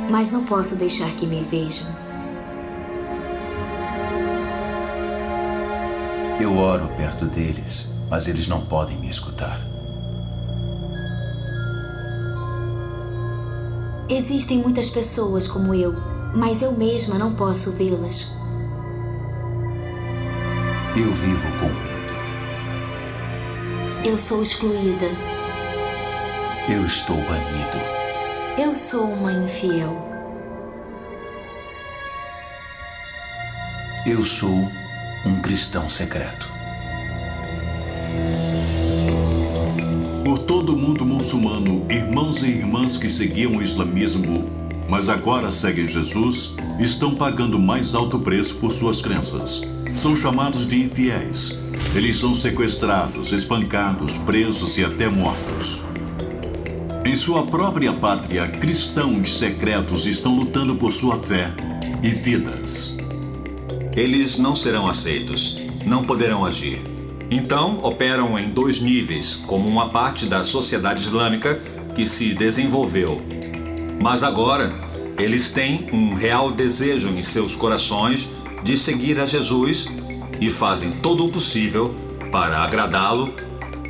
mas não posso deixar que me vejam. Eu oro perto deles, mas eles não podem me escutar. Existem muitas pessoas como eu, mas eu mesma não posso vê-las. Eu vivo com medo. Eu sou excluída. Eu estou banido. Eu sou uma infiel. Eu sou um cristão secreto. Por todo o mundo muçulmano, irmãos e irmãs que seguiam o islamismo, mas agora seguem Jesus, estão pagando mais alto preço por suas crenças. São chamados de infiéis. Eles são sequestrados, espancados, presos e até mortos. Em sua própria pátria, cristãos secretos estão lutando por sua fé e vidas. Eles não serão aceitos, não poderão agir. Então, operam em 2 níveis, como uma parte da sociedade islâmica que se desenvolveu. Mas agora, eles têm um real desejo em seus corações de seguir a Jesus e fazem todo o possível para agradá-lo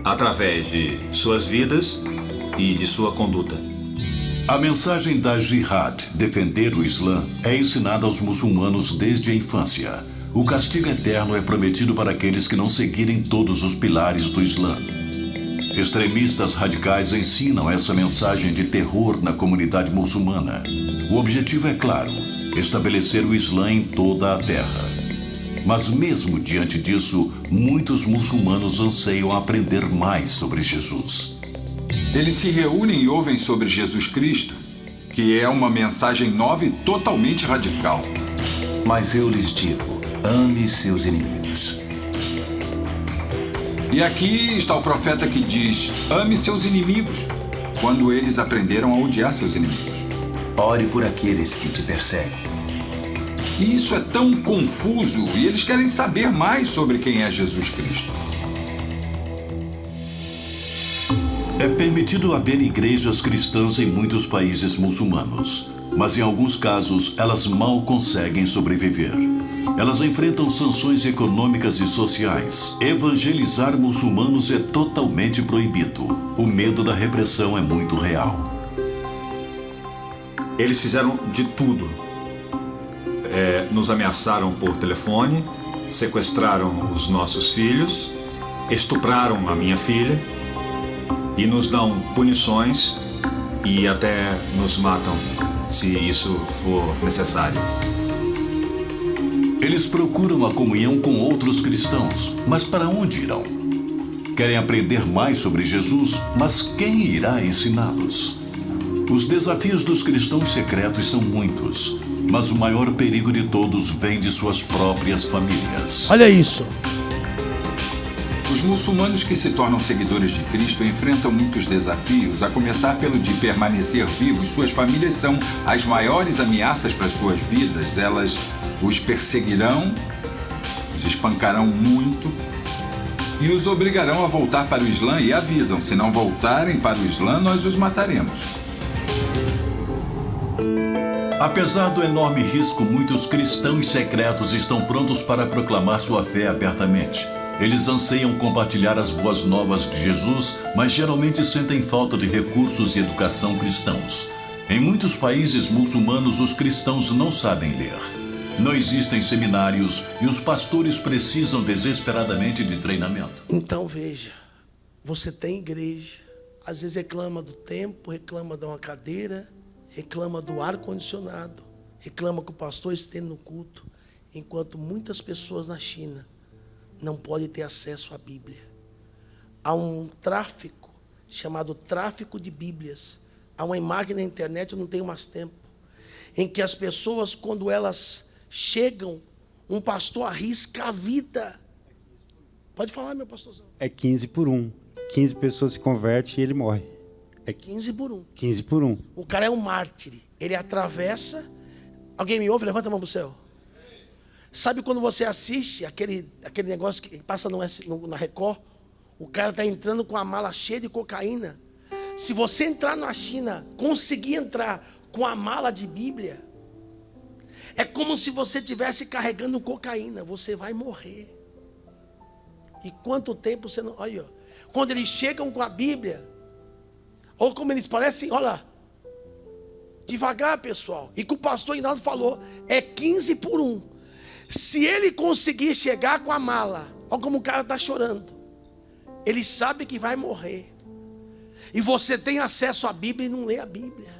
através de suas vidas e de sua conduta. A mensagem da Jihad, defender o Islã, é ensinada aos muçulmanos desde a infância. O castigo eterno é prometido para aqueles que não seguirem todos os pilares do Islã. Extremistas radicais ensinam essa mensagem de terror na comunidade muçulmana. O objetivo é claro: estabelecer o Islã em toda a terra. Mas mesmo diante disso, muitos muçulmanos anseiam aprender mais sobre Jesus. Eles se reúnem e ouvem sobre Jesus Cristo, que é uma mensagem nova e totalmente radical. Mas eu lhes digo, ame seus inimigos. E aqui está o profeta que diz, ame seus inimigos. quando eles aprenderam a odiar seus inimigos. Ore por aqueles que te perseguem. E isso é tão confuso e eles querem saber mais sobre quem é Jesus Cristo. É permitido haver igrejas cristãs em muitos países muçulmanos, mas em alguns casos elas mal conseguem sobreviver. Elas enfrentam sanções econômicas e sociais. Evangelizar muçulmanos é totalmente proibido. O medo da repressão é muito real. Eles fizeram de tudo. Nos ameaçaram por telefone, sequestraram os nossos filhos, estupraram a minha filha e nos dão punições e até nos matam, se isso for necessário. Eles procuram a comunhão com outros cristãos, mas para onde irão? Querem aprender mais sobre Jesus, mas quem irá ensiná-los? Os desafios dos cristãos secretos são muitos, mas o maior perigo de todos vem de suas próprias famílias. Olha isso. Os muçulmanos que se tornam seguidores de Cristo enfrentam muitos desafios, a começar pelo de permanecer vivos. Suas famílias são as maiores ameaças para suas vidas. Elas os perseguirão, os espancarão muito e os obrigarão a voltar para o Islã e avisam: se não voltarem para o Islã, nós os mataremos. Apesar do enorme risco, muitos cristãos secretos estão prontos para proclamar sua fé abertamente. Eles anseiam compartilhar as boas novas de Jesus, mas geralmente sentem falta de recursos e educação cristãos. Em muitos países muçulmanos, os cristãos não sabem ler. Não existem seminários e os pastores precisam desesperadamente de treinamento. Então veja, você tem igreja, às vezes reclama do tempo, reclama de uma cadeira, reclama do ar-condicionado, reclama que o pastor esteja no culto, enquanto muitas pessoas na China não podem ter acesso à Bíblia. Há um tráfico chamado tráfico de Bíblias. Há uma imagem na internet, eu não tenho mais tempo, em que as pessoas, quando elas chegam, um pastor arrisca a vida. Pode falar, meu pastorzão. É 15 por 1. 15 pessoas se convertem e ele morre. É 15 por 1. 15 por 1. O cara é um mártir. Ele atravessa. Alguém me ouve? Levanta a mão para o céu. Sabe quando você assiste aquele negócio que passa na Record? O cara está entrando com a mala cheia de cocaína. Se você entrar na China, conseguir entrar com a mala de Bíblia, é como se você estivesse carregando cocaína. Você vai morrer. E quanto tempo você não... Olha, quando eles chegam com a Bíblia, ou como eles parecem, olha, devagar, pessoal. E que o pastor Hinaldo falou, é 15 por 1. Se ele conseguir chegar com a mala, olha como o cara está chorando. Ele sabe que vai morrer. E você tem acesso à Bíblia e não lê a Bíblia.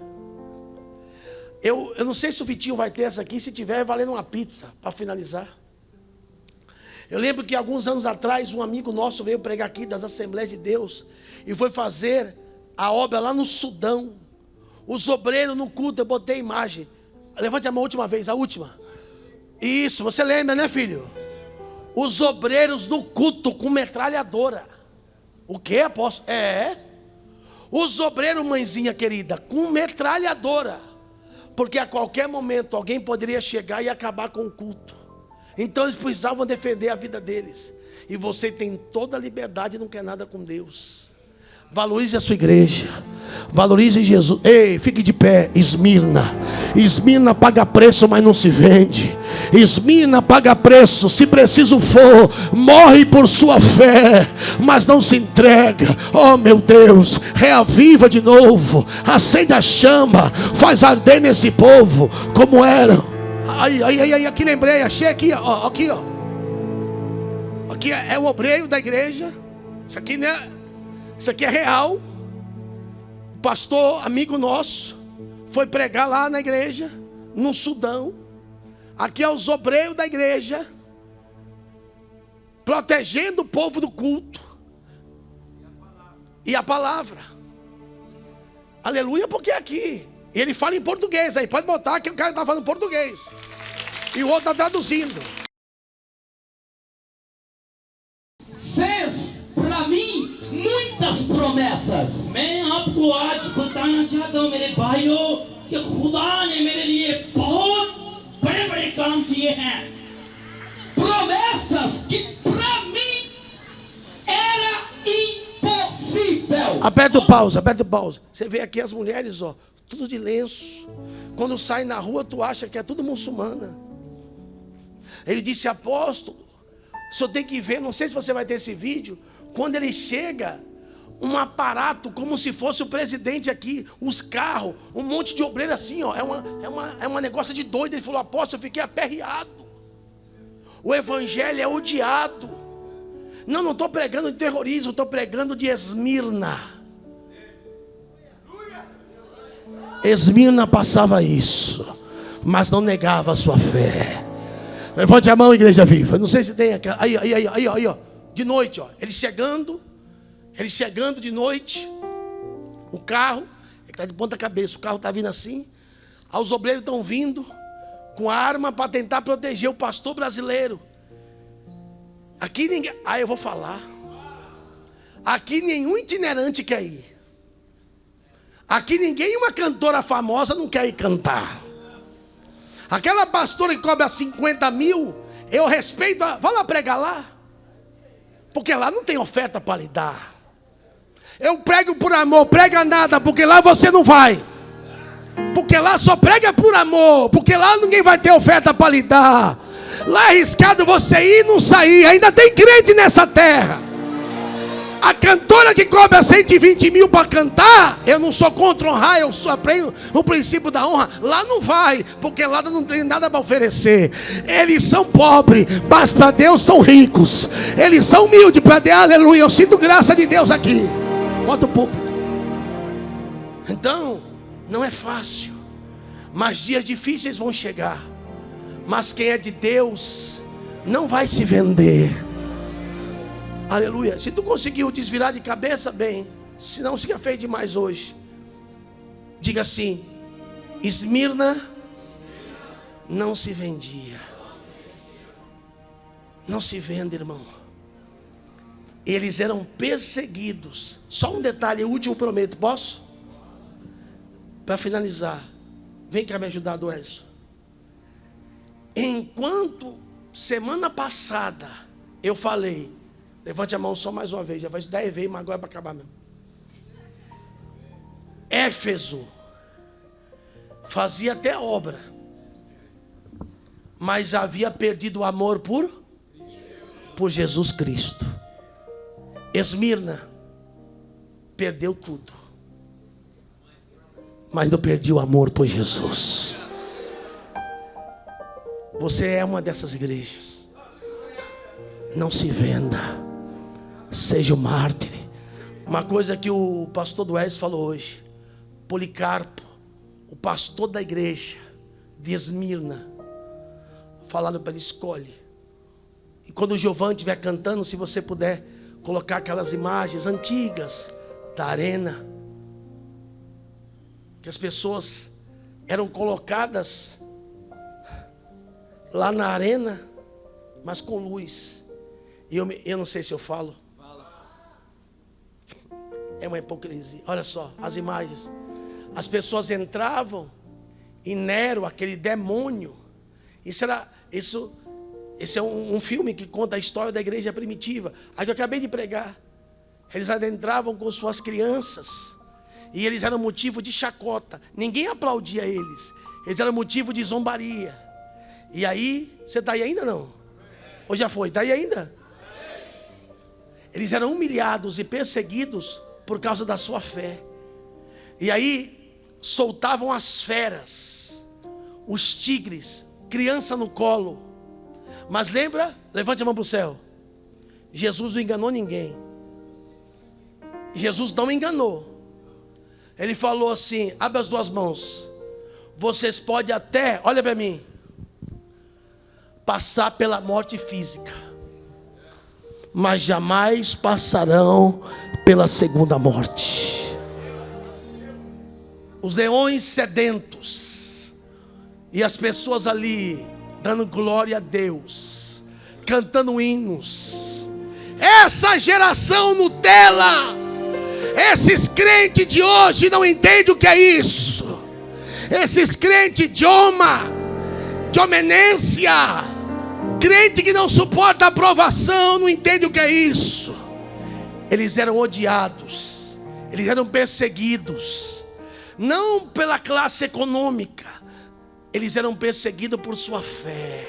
Eu não sei se o Vitinho vai ter essa aqui. Se tiver, valendo uma pizza, para finalizar. Eu lembro que alguns anos atrás, um amigo nosso veio pregar aqui das Assembleias de Deus e foi fazer a obra lá no Sudão. Os obreiros no culto, eu botei a imagem. Levante a mão a última vez, a última. Isso, você lembra, né, filho? Os obreiros no culto com metralhadora. O que, apóstolo? Os obreiros, mãezinha querida, com metralhadora. Porque a qualquer momento alguém poderia chegar e acabar com o culto. Então eles precisavam defender a vida deles. E você tem toda a liberdade e não quer nada com Deus. Valorize a sua igreja. Valorize Jesus. Ei, fique de pé. Esmirna. Esmirna paga preço, mas não se vende. Esmirna paga preço, se preciso for. Morre por sua fé, mas não se entrega. Oh meu Deus, reaviva de novo. Acende a chama. Faz arder nesse povo como eram. Aí, aqui lembrei, achei aqui, ó. Aqui, ó. Aqui é o obreiro da igreja. Isso aqui, né? Isso aqui é real. O pastor, amigo nosso, foi pregar lá na igreja, no Sudão. Aqui é os obreiros da igreja, protegendo o povo do culto. E a palavra. Aleluia, porque é aqui. E ele fala em português aí, pode botar que o cara está falando português. E o outro está traduzindo. Fez para mim muitas promessas. मैं आपको आज बताना चाहता हूं मेरे भाइयों कि खुदा ने मेरे लिए बहुत बड़े-बड़े काम किए हैं. Promessas que para mim era impossível. Aperta o pausa, aperta o pausa. Você vê aqui as mulheres, ó, tudo de lenço. Quando sai na rua, tu acha que é tudo muçulmana. Ele disse, apóstolo, o senhor tem que ver, não sei se você vai ter esse vídeo, quando ele chega, um aparato como se fosse o presidente aqui, os carros, um monte de obreiro assim, ó, é um negócio de doido. Ele falou, apóstolo, eu fiquei aperreado. O evangelho é odiado. Não estou pregando de terrorismo, estou pregando de Esmirna. Esmirna passava isso, mas não negava a sua fé. Levante a mão, igreja viva. Não sei se tem aqui. Aí, ó. De noite, ó. Eles chegando de noite. O carro, ele está de ponta cabeça. O carro está vindo assim. Aí os obreiros estão vindo com arma para tentar proteger o pastor brasileiro. Aqui ninguém. Aí eu vou falar. Aqui nenhum itinerante quer ir. Aqui ninguém, uma cantora famosa, não quer ir cantar. Aquela pastora que cobra 50 mil, eu respeito. Vai lá pregar lá. Porque lá não tem oferta para lhe dar. Eu prego por amor, prega nada, porque lá você não vai. Porque lá só prega por amor, porque lá ninguém vai ter oferta para lhe dar. Lá é arriscado você ir e não sair. Ainda tem crente nessa terra. A cantora que cobra 120 mil para cantar, eu não sou contra honrar, eu só aprendo o princípio da honra. Lá não vai, porque lá não tem nada para oferecer. Eles são pobres, mas para Deus são ricos. Eles são humildes para Deus, aleluia. Eu sinto graça de Deus aqui. Bota o púlpito. Então, não é fácil, mas dias difíceis vão chegar. Mas quem é de Deus não vai se vender. Aleluia. Se tu conseguiu desvirar de cabeça, bem. Se não, fica feio demais hoje. Diga assim: Esmirna não se vendia. Não se vende, irmão. Eles eram perseguidos. Só um detalhe, o último prometo. Posso? Para finalizar. Vem cá me ajudar, Wesley. Enquanto semana passada eu falei, levante a mão só mais uma vez, já vai 10 vezes, mas agora é para acabar mesmo. Éfeso fazia até obra, mas havia perdido o amor por Jesus Cristo. Esmirna perdeu tudo, mas não perdeu o amor por Jesus. Você é uma dessas igrejas. Não se venda. Seja um mártir. Uma coisa que o pastor Dués falou hoje. Policarpo, o pastor da igreja de Esmirna, falaram para ele: escolhe. E quando o Giovanni estiver cantando, se você puder colocar aquelas imagens antigas da arena, que as pessoas eram colocadas lá na arena, mas com luz. E eu não sei se eu falo. É uma hipocrisia. Olha só, as imagens. As pessoas entravam e Nero, aquele demônio. Esse é um filme que conta a história da igreja primitiva. Aí que eu acabei de pregar. Eles adentravam com suas crianças. E eles eram motivo de chacota. Ninguém aplaudia eles. Eles eram motivo de zombaria. E aí, você está aí ainda não? Ou já foi? Está aí ainda? Eles eram humilhados e perseguidos por causa da sua fé. E aí, soltavam as feras, os tigres, criança no colo. Mas lembra? Levante a mão para o céu. Jesus não enganou ninguém. Jesus não enganou. Ele falou assim: abre as duas mãos. Vocês podem até, olha para mim, passar pela morte física, mas jamais passarão pela segunda morte. Os leões sedentos e as pessoas ali dando glória a Deus, cantando hinos. Essa geração Nutella, Esses crentes de hoje não entendem o que é isso. Esses crentes de homenência, crente que não suporta a aprovação, não entende o que é isso. Eles eram odiados, eles eram perseguidos, não pela classe econômica, eles eram perseguidos por sua fé.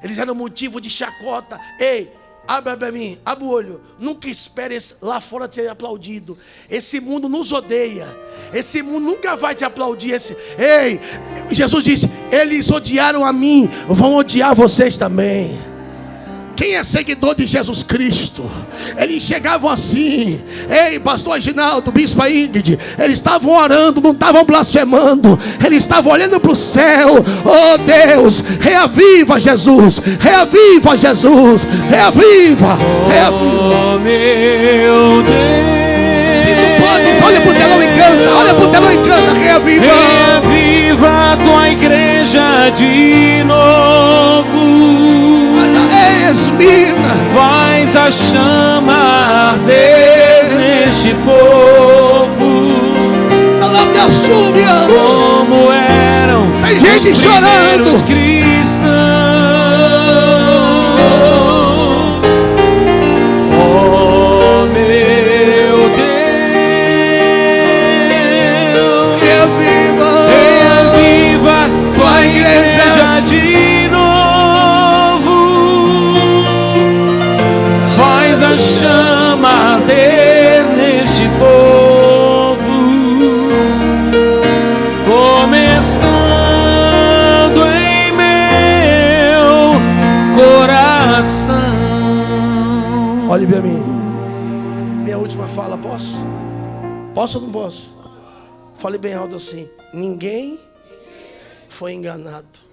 Eles eram motivo de chacota. Ei, abre para mim, abre o olho. Nunca esperes lá fora ser aplaudido. Esse mundo nos odeia. Esse mundo nunca vai te aplaudir. Ei, Jesus disse: eles odiaram a mim, vão odiar vocês também. Quem é seguidor de Jesus Cristo? Eles chegavam assim: ei, pastor Aginaldo, bispo Ingrid, eles estavam orando, não estavam blasfemando, eles estavam olhando para o céu. Oh Deus, reaviva Jesus, reaviva Jesus, reaviva, reaviva. Oh meu Deus, se tu podes, olha para o telão e canta, olha para o telão e canta, reaviva. Reaviva a tua igreja de novo. Esmirna, faz a chama arder neste povo, como eram tem gente os chorando, cristãos. Oh meu Deus, reaviva tua igreja de novo. Faz a chama arder neste povo, começando em meu coração. Olhe para mim. Minha última fala, posso? Posso ou não posso? Fale bem alto assim: ninguém foi enganado.